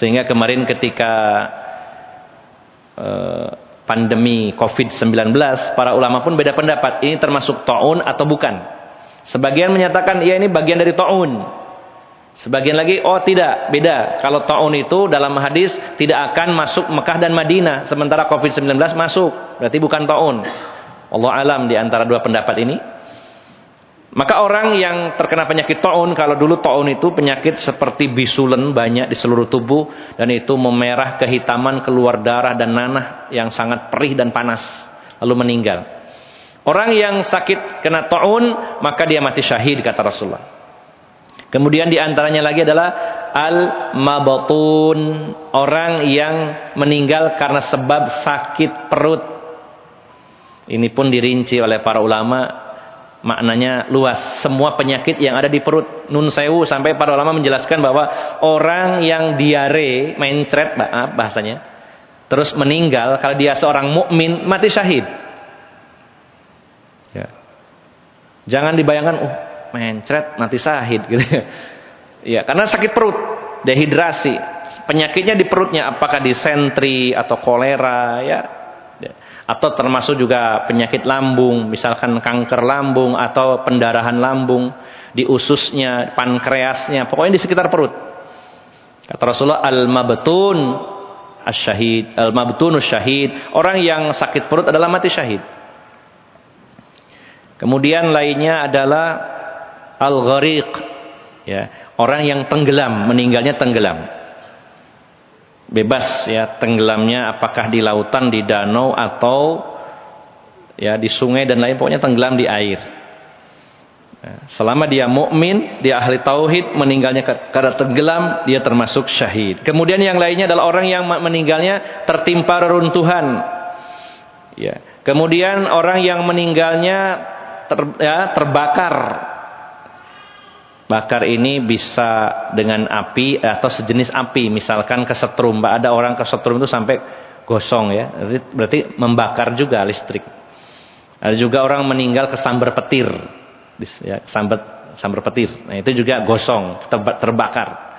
[SPEAKER 1] Sehingga kemarin ketika pandemi COVID-19, para ulama pun beda pendapat. Ini termasuk ta'un atau bukan. Sebagian menyatakan ya ini bagian dari ta'un. Sebagian lagi oh tidak, beda. Kalau ta'un itu dalam hadis tidak akan masuk Mekah dan Madinah, sementara COVID-19 masuk. Berarti bukan ta'un. Allah alam di antara dua pendapat ini. Maka orang yang terkena penyakit ta'un, kalau dulu ta'un itu penyakit seperti bisulen banyak di seluruh tubuh, dan itu memerah, kehitaman, keluar darah dan nanah yang sangat perih dan panas, lalu meninggal. Orang yang sakit kena ta'un, maka dia mati syahid kata Rasulullah. Kemudian di antaranya lagi adalah al-mabatun, orang yang meninggal karena sebab sakit perut. Ini pun dirinci oleh para ulama, maknanya luas. Semua penyakit yang ada di perut, nun sewu, sampai para ulama menjelaskan bahwa orang yang diare, mencret bahasanya, terus meninggal, kalau dia seorang mukmin mati syahid. Ya. Jangan dibayangkan, mencret mati syahid gitu. Ya, karena sakit perut, dehidrasi, penyakitnya di perutnya, apakah disentri atau kolera, ya. Atau termasuk juga penyakit lambung, misalkan kanker lambung atau pendarahan lambung di ususnya, pankreasnya, pokoknya di sekitar perut. Kata Rasulullah, al-mabtun asy-syahid, al-mabtunus syahid, orang yang sakit perut adalah mati syahid. Kemudian lainnya adalah al-ghariq, ya, orang yang tenggelam, meninggalnya tenggelam. Bebas ya tenggelamnya, apakah di lautan, di danau atau ya di sungai dan lain, pokoknya tenggelam di air. Selama dia mukmin, dia ahli tauhid, meninggalnya karena tenggelam, dia termasuk syahid. Kemudian yang lainnya adalah orang yang meninggalnya tertimpa reruntuhan. Ya. Kemudian orang yang meninggalnya terbakar. Bakar ini bisa dengan api atau sejenis api, misalkan kesetrum. Ada orang kesetrum itu sampai gosong ya. Berarti membakar juga listrik. Ada juga orang meninggal kesambar petir. Ya, sambar petir. Nah, itu juga gosong, terbakar.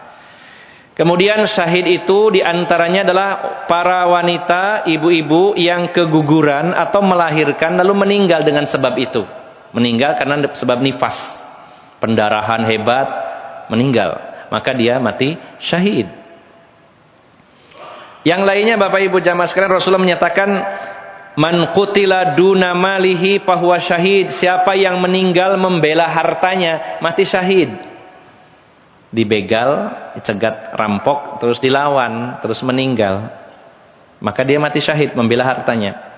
[SPEAKER 1] Kemudian syahid itu diantaranya adalah para wanita, ibu-ibu yang keguguran atau melahirkan lalu meninggal dengan sebab itu. Meninggal karena sebab nifas, pendarahan hebat, meninggal. Maka dia mati syahid. Yang lainnya Bapak Ibu jamaah sekalian, Rasulullah menyatakan man qutila duna malihi fahuwa syahid. Siapa yang meninggal membela hartanya mati syahid. Dibegal, dicegat rampok, terus dilawan, terus meninggal, maka dia mati syahid membela hartanya.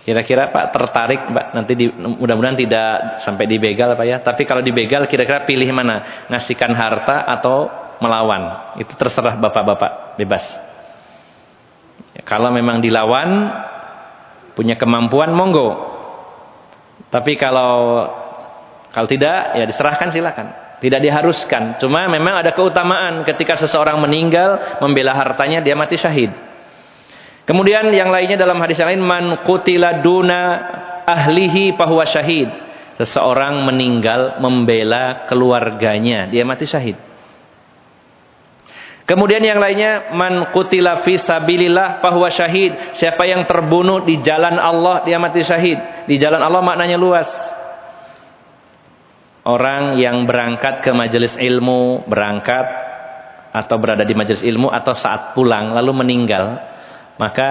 [SPEAKER 1] Kira-kira Pak tertarik Pak nanti mudah-mudahan tidak sampai dibegal Pak ya. Tapi kalau dibegal kira-kira pilih mana? Ngasihkan harta atau melawan? Itu terserah bapak-bapak, bebas. Kalau memang dilawan, punya kemampuan, monggo. Tapi kalau tidak, ya diserahkan silakan. Tidak diharuskan. Cuma memang ada keutamaan ketika seseorang meninggal membela hartanya, dia mati syahid. Kemudian yang lainnya dalam hadis yang lain, man qutila duna ahlihi fahuwa syahid. Seseorang meninggal membela keluarganya, dia mati syahid. Kemudian yang lainnya, man qutila fi sabilillah fahuwa syahid. Siapa yang terbunuh di jalan Allah, dia mati syahid. Di jalan Allah maknanya luas. Orang yang berangkat ke majelis ilmu, berangkat atau berada di majelis ilmu atau saat pulang lalu meninggal, maka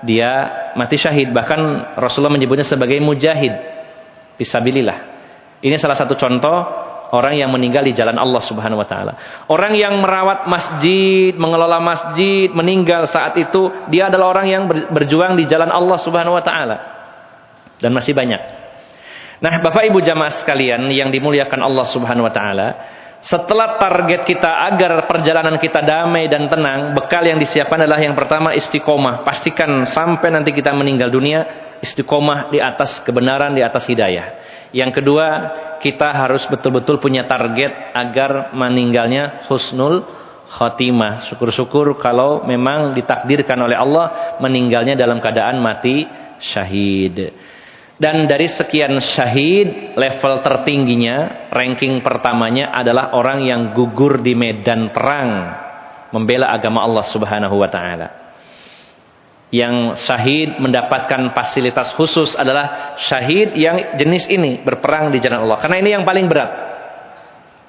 [SPEAKER 1] dia mati syahid. Bahkan Rasulullah menyebutnya sebagai mujahid fi sabilillah. Ini salah satu contoh orang yang meninggal di jalan Allah Subhanahu wa taala. Orang yang merawat masjid, mengelola masjid, meninggal saat itu, dia adalah orang yang berjuang di jalan Allah Subhanahu wa taala. Dan masih banyak. Nah, Bapak Ibu jamaah sekalian yang dimuliakan Allah Subhanahu wa taala, setelah target kita agar perjalanan kita damai dan tenang, bekal yang disiapkan adalah yang pertama istiqomah. Pastikan sampai nanti kita meninggal dunia istiqomah di atas kebenaran, di atas hidayah. Yang kedua, kita harus betul-betul punya target agar meninggalnya husnul khotimah. Syukur-syukur kalau memang ditakdirkan oleh Allah meninggalnya dalam keadaan mati syahid. Dan dari sekian syahid, level tertingginya, ranking pertamanya adalah orang yang gugur di medan perang membela agama Allah Subhanahu wa taala. Yang syahid mendapatkan fasilitas khusus adalah syahid yang jenis ini, berperang di jalan Allah. Karena ini yang paling berat.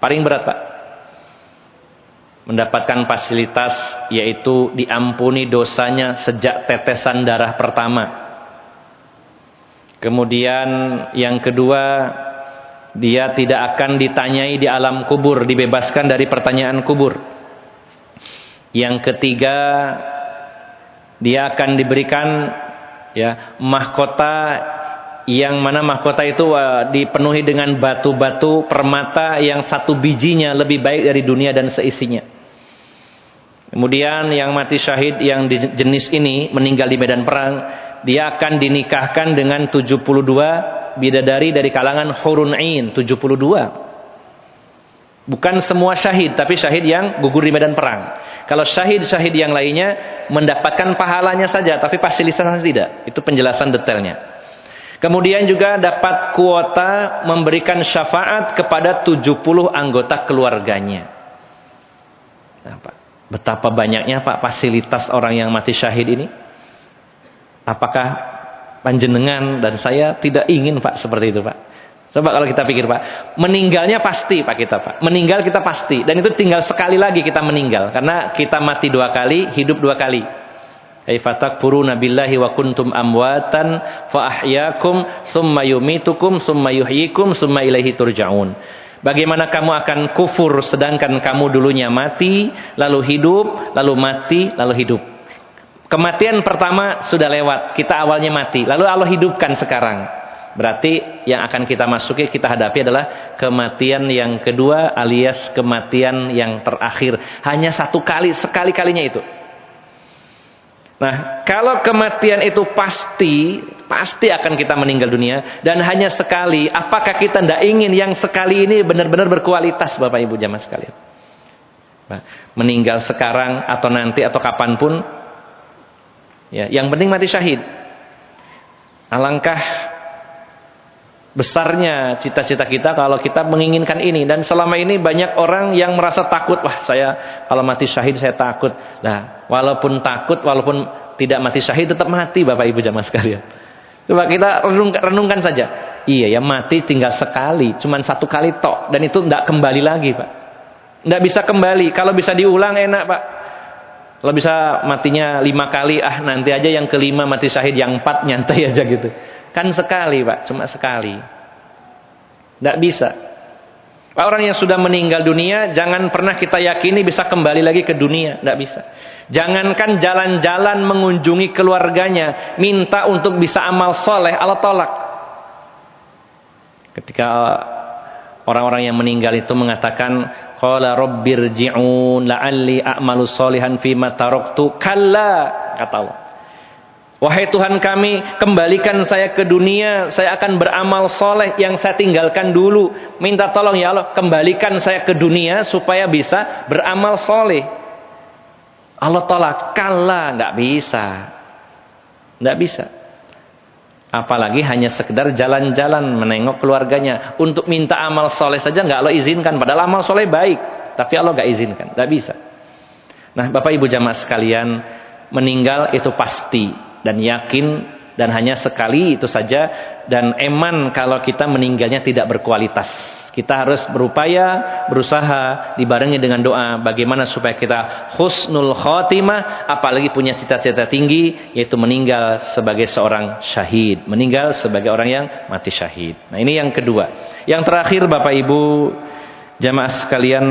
[SPEAKER 1] Paling berat Pak. Mendapatkan fasilitas yaitu diampuni dosanya sejak tetesan darah pertama. Kemudian yang kedua, dia tidak akan ditanyai di alam kubur, dibebaskan dari pertanyaan kubur. Yang ketiga, dia akan diberikan ya mahkota yang mana mahkota itu dipenuhi dengan batu-batu permata yang satu bijinya lebih baik dari dunia dan seisinya. Kemudian yang mati syahid yang jenis ini meninggal di medan perang, dia akan dinikahkan dengan 72 bidadari dari kalangan hurun ain, 72. Bukan semua syahid, tapi syahid yang gugur di medan perang. Kalau syahid-syahid yang lainnya mendapatkan pahalanya saja, tapi fasilitasnya tidak. Itu penjelasan detailnya. Kemudian juga dapat kuota memberikan syafaat kepada 70 anggota keluarganya. Nah, Pak, betapa banyaknya Pak fasilitas orang yang mati syahid ini. Apakah panjenengan dan saya tidak ingin Pak seperti itu Pak? Coba kalau kita pikir Pak, meninggalnya pasti Pak kita Pak. Meninggal kita pasti. Dan itu tinggal sekali lagi kita meninggal. Karena kita mati 2 kali, hidup 2 kali. Kaifatakfuruna billahi wa kuntum amwatan fa ahyakum summa yumitukum summa yuhyikum summa ilaihi turja'un. Bagaimana kamu akan kufur sedangkan kamu dulunya mati, lalu hidup, lalu mati, lalu hidup. Kematian pertama sudah lewat, kita awalnya mati, lalu Allah hidupkan sekarang. Berarti yang akan kita masuki, kita hadapi adalah kematian yang kedua alias kematian yang terakhir. Hanya satu kali, sekali-kalinya itu. Nah, kalau kematian itu pasti akan kita meninggal dunia dan hanya sekali, apakah kita tidak ingin yang sekali ini benar-benar berkualitas, Bapak Ibu jamaah sekalian? Nah, meninggal sekarang atau nanti atau kapanpun, ya, yang penting mati syahid. Alangkah besarnya cita-cita kita kalau kita menginginkan ini. Dan selama ini banyak orang yang merasa takut. Wah, saya kalau mati syahid saya takut. Nah, walaupun takut, walaupun tidak mati syahid tetap mati, Bapak Ibu jamaah sekalian. Coba kita renungkan saja. Iya ya, mati tinggal sekali, cuman satu kali tok, dan itu tidak kembali lagi, Pak. Tidak bisa kembali. Kalau bisa diulang enak, Pak. Kalau bisa matinya 5 kali, nanti aja yang kelima mati syahid, yang 4 nyantai aja gitu. Kan sekali, Pak, cuma sekali. Tidak bisa. Orang yang sudah meninggal dunia, jangan pernah kita yakini bisa kembali lagi ke dunia. Tidak bisa. Jangankan jalan-jalan mengunjungi keluarganya, minta untuk bisa amal soleh, Allah tolak. Ketika orang-orang yang meninggal itu mengatakan, qala rabbirji'un la'alli a'malu sholihan fima taraktu, kalla, kata Allah. Wahai Tuhan kami, kembalikan saya ke dunia, saya akan beramal soleh yang saya tinggalkan dulu. Minta tolong ya Allah, kembalikan saya ke dunia supaya bisa beramal soleh. Allah tolak, kalla, nggak bisa. Nggak bisa. Apalagi hanya sekedar jalan-jalan menengok keluarganya. Untuk minta amal soleh saja nggak Allah izinkan. Padahal amal soleh baik, tapi Allah nggak izinkan, nggak bisa. Nah, Bapak Ibu jamaah sekalian, meninggal itu pasti dan yakin, dan hanya sekali itu saja. Dan eman kalau kita meninggalnya tidak berkualitas. Kita harus berupaya, berusaha, dibarengi dengan doa bagaimana supaya kita husnul khotimah, apalagi punya cita-cita tinggi, yaitu meninggal sebagai seorang syahid, meninggal sebagai orang yang mati syahid. Nah, ini yang kedua. Yang terakhir, Bapak Ibu jamaah sekalian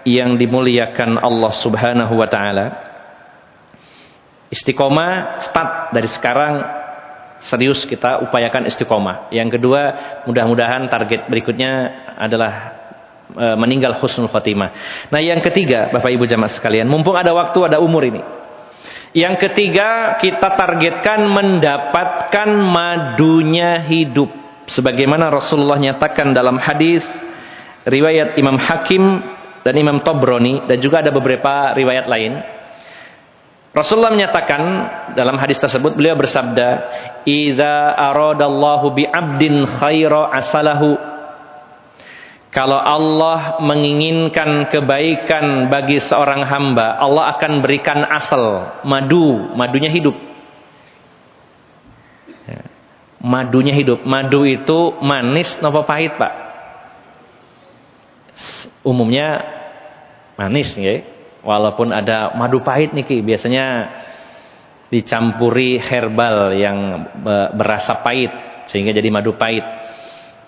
[SPEAKER 1] yang dimuliakan Allah Subhanahu wa taala, istiqomah, start dari sekarang, serius kita upayakan istiqomah. Yang kedua, mudah-mudahan target berikutnya adalah meninggal husnul khotimah. Nah, yang ketiga, Bapak Ibu jamaah sekalian, mumpung ada waktu, ada umur ini. Yang ketiga, kita targetkan mendapatkan madunya hidup. Sebagaimana Rasulullah nyatakan dalam hadis riwayat Imam Hakim dan Imam Tabrani, dan juga ada beberapa riwayat lain. Rasulullah menyatakan dalam hadis tersebut, beliau bersabda, "Idza aradallahu bi 'abdin khaira asalahu." Kalau Allah menginginkan kebaikan bagi seorang hamba, Allah akan berikan asal, madunya hidup. Madunya hidup. Madu itu manis napa pahit, Pak? Umumnya manis, ya. Walaupun ada madu pahit nih, biasanya dicampuri herbal yang berasa pahit sehingga jadi madu pahit.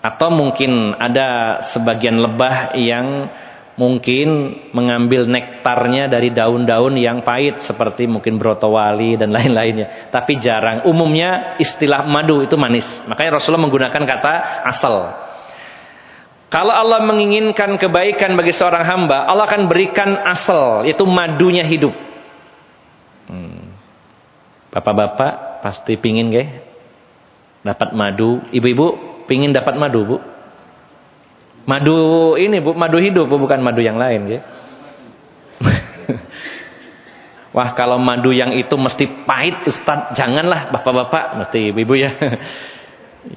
[SPEAKER 1] Atau mungkin ada sebagian lebah yang mungkin mengambil nektarnya dari daun-daun yang pahit seperti mungkin brotowali dan lain-lainnya. Tapi jarang. Umumnya istilah madu itu manis. Makanya Rasulullah menggunakan kata asal. Kalau Allah menginginkan kebaikan bagi seorang hamba, Allah akan berikan asal, yaitu madunya hidup. Bapak-bapak pasti pingin dapat madu. Ibu-ibu pingin dapat madu, Bu? Madu ini, Bu, madu hidup, Bu, bukan madu yang lain, Wah, kalau madu yang itu mesti pahit, Ustaz, janganlah, bapak-bapak, mesti ibu-ibu ya.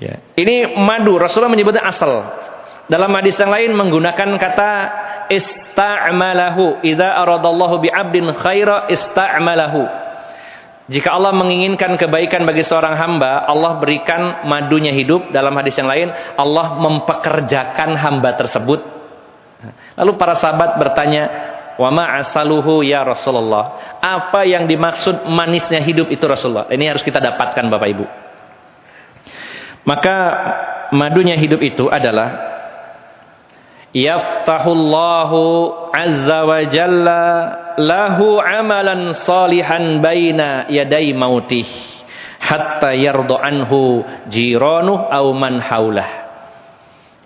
[SPEAKER 1] Ya. Ini madu, Rasulullah menyebutnya asal. Dalam hadis yang lain menggunakan kata ista'malahu. Idza aradallahu bi'abdin khaira ista'malahu. Jika Allah menginginkan kebaikan bagi seorang hamba, Allah berikan madunya hidup. Dalam hadis yang lain, Allah mempekerjakan hamba tersebut. Lalu para sahabat bertanya, wa ma asaluhu ya Rasulullah? Apa yang dimaksud manisnya hidup itu Rasulullah? Ini harus kita dapatkan, Bapak Ibu. Maka madunya hidup itu adalah yaftahullahu azza wa jalla lahu amalan salihan baina yaday mautih hatta hatta yarda anhu jiranuh aw man haulah.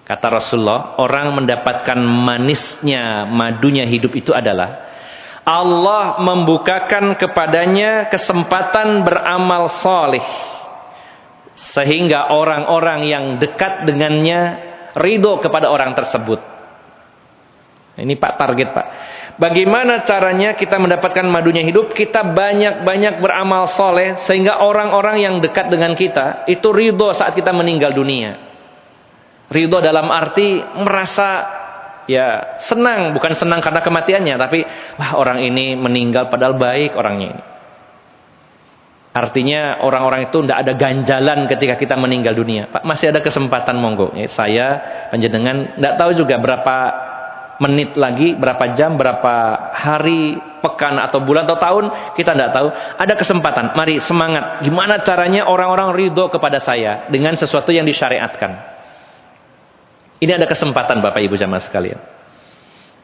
[SPEAKER 1] Kata Rasulullah, orang mendapatkan manisnya, madunya hidup itu adalah Allah membukakan kepadanya kesempatan beramal soleh, sehingga orang-orang yang dekat dengannya ridho kepada orang tersebut. Ini Pak, target Pak. Bagaimana caranya kita mendapatkan madunya hidup? Kita banyak-banyak beramal soleh, sehingga orang-orang yang dekat dengan kita itu ridho saat kita meninggal dunia. Ridho dalam arti merasa ya senang, bukan senang karena kematiannya, tapi wah, orang ini meninggal padahal baik orangnya ini. Artinya orang-orang itu tidak ada ganjalan ketika kita meninggal dunia. Pak, masih ada kesempatan, monggo. Ya, saya panjenengan tidak tahu juga berapa menit lagi, berapa jam, berapa hari, pekan atau bulan atau tahun, kita tidak tahu. Ada kesempatan, mari semangat. Gimana caranya orang-orang ridho kepada saya dengan sesuatu yang disyariatkan. Ini ada kesempatan Bapak Ibu jamaah sekalian.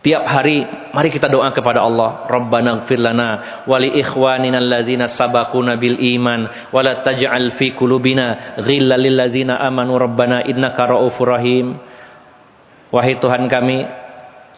[SPEAKER 1] Tiap hari mari kita doa kepada Allah, Rabbana ighfir lana wa li ikhwanina alladzina sabaquna bil iman wa la taj'al fi qulubina ghillan lil ladzina amanu rabbana innaka raufur rahim. Wahai Tuhan kami,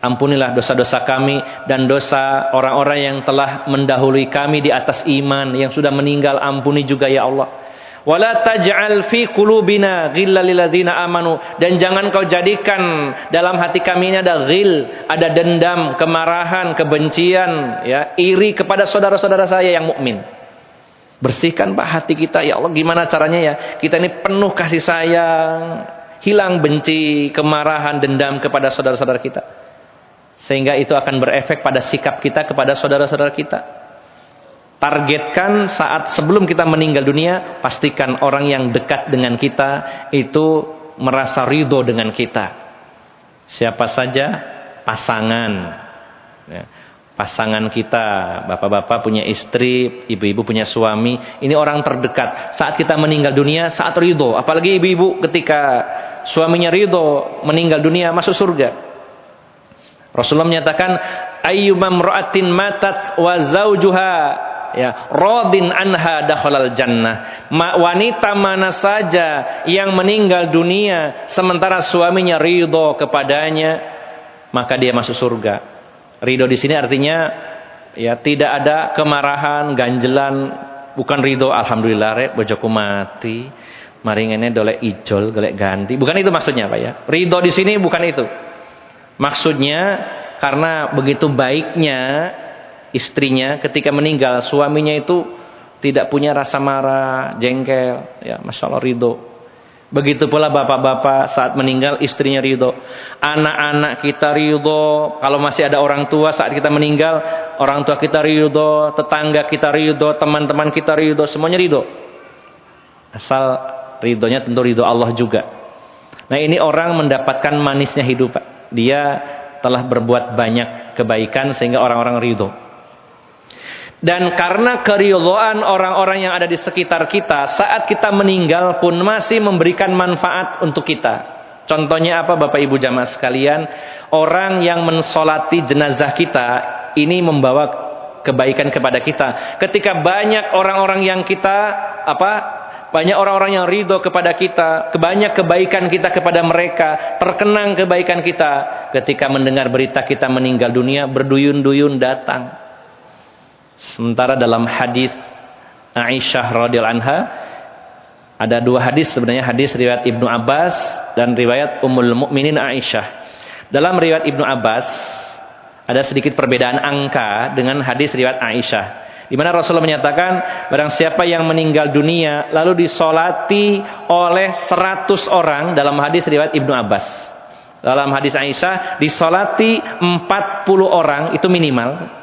[SPEAKER 1] ampunilah dosa-dosa kami dan dosa orang-orang yang telah mendahului kami di atas iman, yang sudah meninggal ampuni juga ya Allah. Wala taj'al fi qulubina ghillan lil ladzina amanu, dan jangan kau jadikan dalam hati kami ini ada ghil, ada dendam, kemarahan, kebencian, ya, iri kepada saudara-saudara saya yang mukmin. Bersihkan Pak hati kita ya Allah. Gimana caranya ya? Kita ini penuh kasih sayang, hilang benci, kemarahan, dendam kepada saudara-saudara kita. Sehingga itu akan berefek pada sikap kita kepada saudara-saudara kita. Targetkan saat sebelum kita meninggal dunia, pastikan orang yang dekat dengan kita itu merasa ridho dengan kita. Siapa saja? Pasangan. Ya, pasangan kita, bapak-bapak punya istri, ibu-ibu punya suami. Ini orang terdekat. Saat kita meninggal dunia, saat ridho. Apalagi ibu-ibu ketika suaminya ridho meninggal dunia, masuk surga. Rasulullah menyatakan, ayyumam ra'atin matat wa zawjuha ya radin anha dakhalal jannah. Wanita mana saja yang meninggal dunia sementara suaminya ridho kepadanya, maka dia masuk surga. Ridho di sini artinya ya tidak ada kemarahan, ganjelan, bukan ridho alhamdulillah rek bojoku mati, mari ngene dolek ijol, golek ganti. Bukan itu maksudnya Pak ya. Ridho di sini bukan itu. Maksudnya karena begitu baiknya istrinya ketika meninggal, suaminya itu tidak punya rasa marah, jengkel, ya Masya Allah ridho. Begitu pula bapak-bapak saat meninggal istrinya ridho, anak-anak kita ridho, kalau masih ada orang tua saat kita meninggal, orang tua kita ridho, tetangga kita ridho, teman-teman kita ridho, semuanya ridho. Asal ridhonya tentu ridho Allah juga. Nah ini orang mendapatkan manisnya hidup, Pak. Dia telah berbuat banyak kebaikan sehingga orang-orang ridho. Dan karena keridhaan orang-orang yang ada di sekitar kita, saat kita meninggal pun masih memberikan manfaat untuk kita. Contohnya apa Bapak Ibu jamaah sekalian? Orang yang mensolati jenazah kita ini membawa kebaikan kepada kita. Ketika banyak orang-orang yang kita banyak orang-orang yang ridho kepada kita, banyak kebaikan kita kepada mereka, terkenang kebaikan kita. Ketika mendengar berita kita meninggal dunia, berduyun-duyun datang. Sementara dalam hadis Aisyah radhiyallahu anha ada dua hadis sebenarnya, hadis riwayat Ibnu Abbas dan riwayat Ummul Mukminin Aisyah. Dalam riwayat Ibnu Abbas ada sedikit perbedaan angka dengan hadis riwayat Aisyah, di mana Rasulullah menyatakan barang siapa yang meninggal dunia lalu disolati oleh 100 orang, dalam hadis riwayat Ibnu Abbas. Dalam hadis Aisyah disolati 40 orang itu minimal.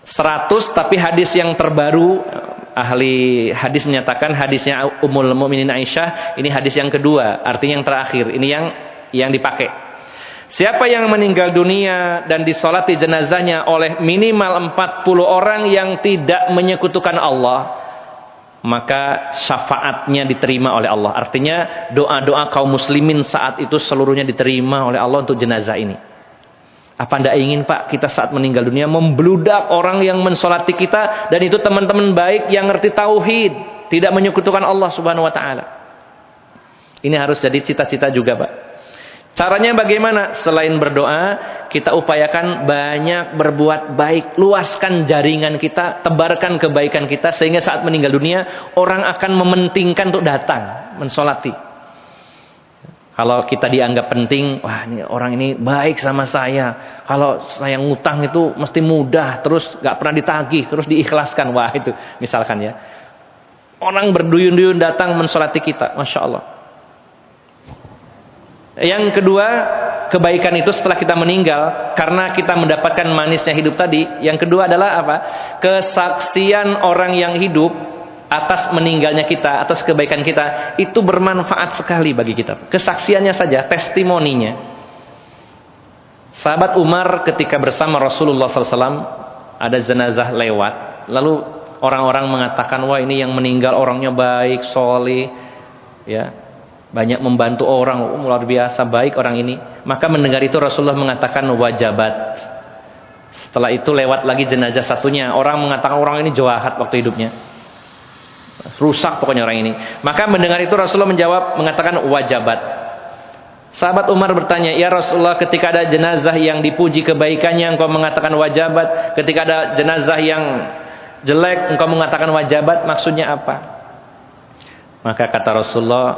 [SPEAKER 1] 100, tapi hadis yang terbaru ahli hadis menyatakan hadisnya Ummul Mukminin Aisyah ini hadis yang kedua, artinya yang terakhir. Ini yang dipakai. Siapa yang meninggal dunia dan disolati jenazahnya oleh minimal 40 orang yang tidak menyekutukan Allah, maka syafaatnya diterima oleh Allah. Artinya doa-doa kaum muslimin saat itu seluruhnya diterima oleh Allah untuk jenazah ini. Apa Anda ingin Pak kita saat meninggal dunia membludak orang yang mensolati kita, dan itu teman-teman baik yang ngerti tauhid, tidak menyekutukan Allah Subhanahu wa taala. Ini harus jadi cita-cita juga, Pak. Caranya bagaimana? Selain berdoa, kita upayakan banyak berbuat baik, luaskan jaringan kita, tebarkan kebaikan kita, sehingga saat meninggal dunia orang akan mementingkan untuk datang mensolati. Kalau kita dianggap penting, wah ini orang ini baik sama saya. Kalau saya ngutang itu mesti mudah, terus gak pernah ditagih, terus diikhlaskan. Wah itu misalkan ya. Orang berduyun-duyun datang mensolati kita, Masya Allah. Yang kedua, kebaikan itu setelah kita meninggal, karena kita mendapatkan manisnya hidup tadi. Yang kedua adalah apa? Kesaksian orang yang hidup atas meninggalnya kita, atas kebaikan kita, itu bermanfaat sekali bagi kita. Kesaksiannya saja, testimoninya. Sahabat Umar ketika bersama Rasulullah SAW, ada jenazah lewat, lalu orang-orang mengatakan, wah ini yang meninggal orangnya baik, soleh, ya, banyak membantu orang, luar biasa baik orang ini. Maka mendengar itu Rasulullah mengatakan wajabat. Setelah itu lewat lagi jenazah satunya, orang mengatakan orang ini jahat waktu hidupnya, rusak pokoknya orang ini. Maka mendengar itu Rasulullah menjawab mengatakan wajabat. Sahabat Umar bertanya, ya Rasulullah, ketika ada jenazah yang dipuji kebaikannya engkau mengatakan wajabat, ketika ada jenazah yang jelek engkau mengatakan wajabat, maksudnya apa? Maka kata Rasulullah,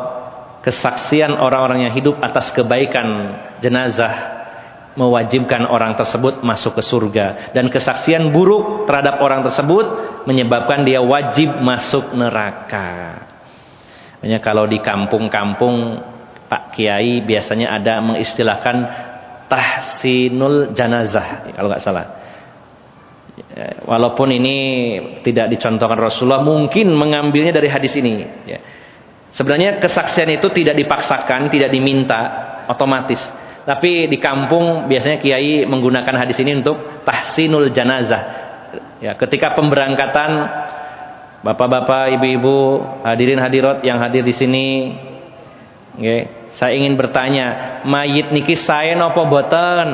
[SPEAKER 1] kesaksian orang-orang yang hidup atas kebaikan jenazah mewajibkan orang tersebut masuk ke surga, dan kesaksian buruk terhadap orang tersebut menyebabkan dia wajib masuk neraka. Makanya kalau di kampung-kampung Pak Kiai biasanya ada mengistilahkan tahsinul janazah, kalau nggak salah. Walaupun ini tidak dicontohkan Rasulullah, mungkin mengambilnya dari hadis ini ya. Sebenarnya kesaksian itu tidak dipaksakan, tidak diminta, otomatis. Tapi di kampung biasanya kiai menggunakan hadis ini untuk tahsinul janazah. Ya, ketika pemberangkatan, bapak-bapak, ibu-ibu, hadirin hadirat yang hadir di sini, okay, saya ingin bertanya, mayit niki sae napa boten?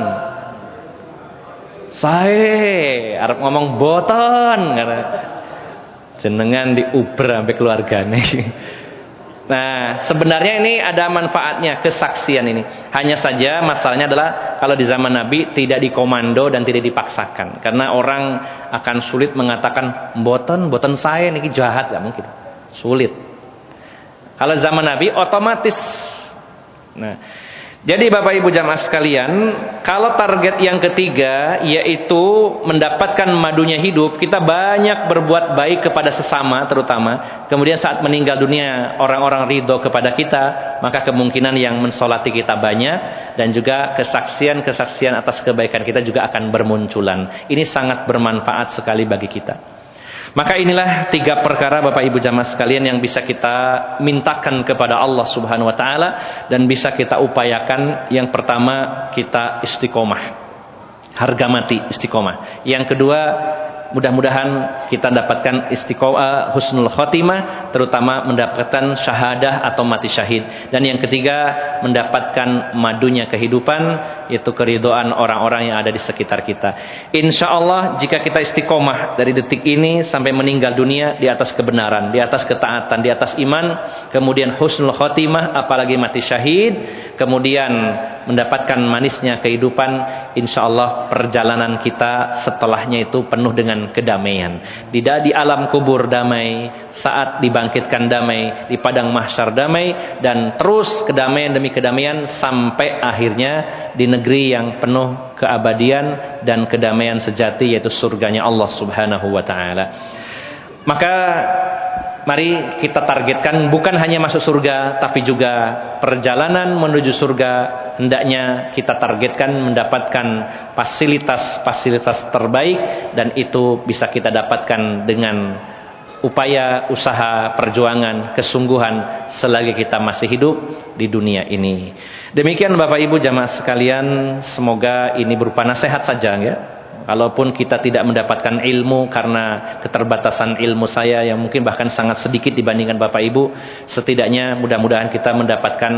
[SPEAKER 1] Sae, arep ngomong boten, karena jenengan diuber sampai keluargane. Nah, sebenarnya ini ada manfaatnya kesaksian ini. Hanya saja masalahnya adalah kalau di zaman Nabi tidak dikomando dan tidak dipaksakan. Karena orang akan sulit mengatakan boten saya niki jahat, gak mungkin. Sulit. Kalau zaman Nabi otomatis. Nah, jadi Bapak Ibu jamaah sekalian, kalau target yang ketiga yaitu mendapatkan madunya hidup, kita banyak berbuat baik kepada sesama terutama. Kemudian saat meninggal dunia orang-orang ridho kepada kita, maka kemungkinan yang mensolati kita banyak, dan juga kesaksian-kesaksian atas kebaikan kita juga akan bermunculan. Ini sangat bermanfaat sekali bagi kita. Maka inilah 3 perkara Bapak Ibu jamaah sekalian yang bisa kita mintakan kepada Allah Subhanahu wa taala dan bisa kita upayakan. Yang pertama, kita istiqomah. Harga mati istiqomah. Yang kedua, mudah-mudahan kita dapatkan istiqomah, husnul khotimah, terutama mendapatkan syahadah atau mati syahid. Dan yang ketiga, mendapatkan madunya kehidupan, yaitu keridhaan orang-orang yang ada di sekitar kita. Insya Allah jika kita istiqomah dari detik ini sampai meninggal dunia di atas kebenaran, di atas ketaatan, di atas iman, kemudian husnul khotimah, apalagi mati syahid, kemudian mendapatkan manisnya kehidupan, insya Allah perjalanan kita setelahnya itu penuh dengan kedamaian. Di alam kubur damai, saat dibangkitkan damai, di padang mahsyar damai, dan terus kedamaian demi kedamaian sampai akhirnya di negeri yang penuh keabadian dan kedamaian sejati, yaitu surganya Allah Subhanahu wa taala. Maka mari kita targetkan bukan hanya masuk surga, tapi juga perjalanan menuju surga hendaknya kita targetkan mendapatkan fasilitas-fasilitas terbaik, dan itu bisa kita dapatkan dengan upaya, usaha, perjuangan, kesungguhan selagi kita masih hidup di dunia ini. Demikian Bapak Ibu jamaah sekalian, semoga ini berupa nasihat saja ya. Kalaupun kita tidak mendapatkan ilmu karena keterbatasan ilmu saya yang mungkin bahkan sangat sedikit dibandingkan Bapak Ibu, setidaknya mudah-mudahan kita mendapatkan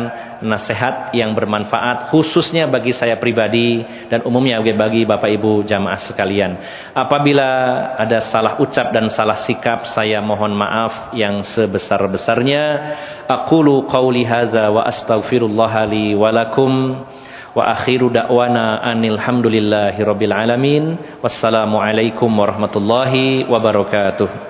[SPEAKER 1] nasihat yang bermanfaat khususnya bagi saya pribadi dan umumnya bagi Bapak Ibu jamaah sekalian. Apabila ada salah ucap dan salah sikap, saya mohon maaf yang sebesar-besarnya. Aqulu qauli hadza wa astaghfirullah li wa lakum. Wa akhiru da'wana anil hamdulillahi rabbil alamin. Wassalamu alaikum warahmatullahi wabarakatuh.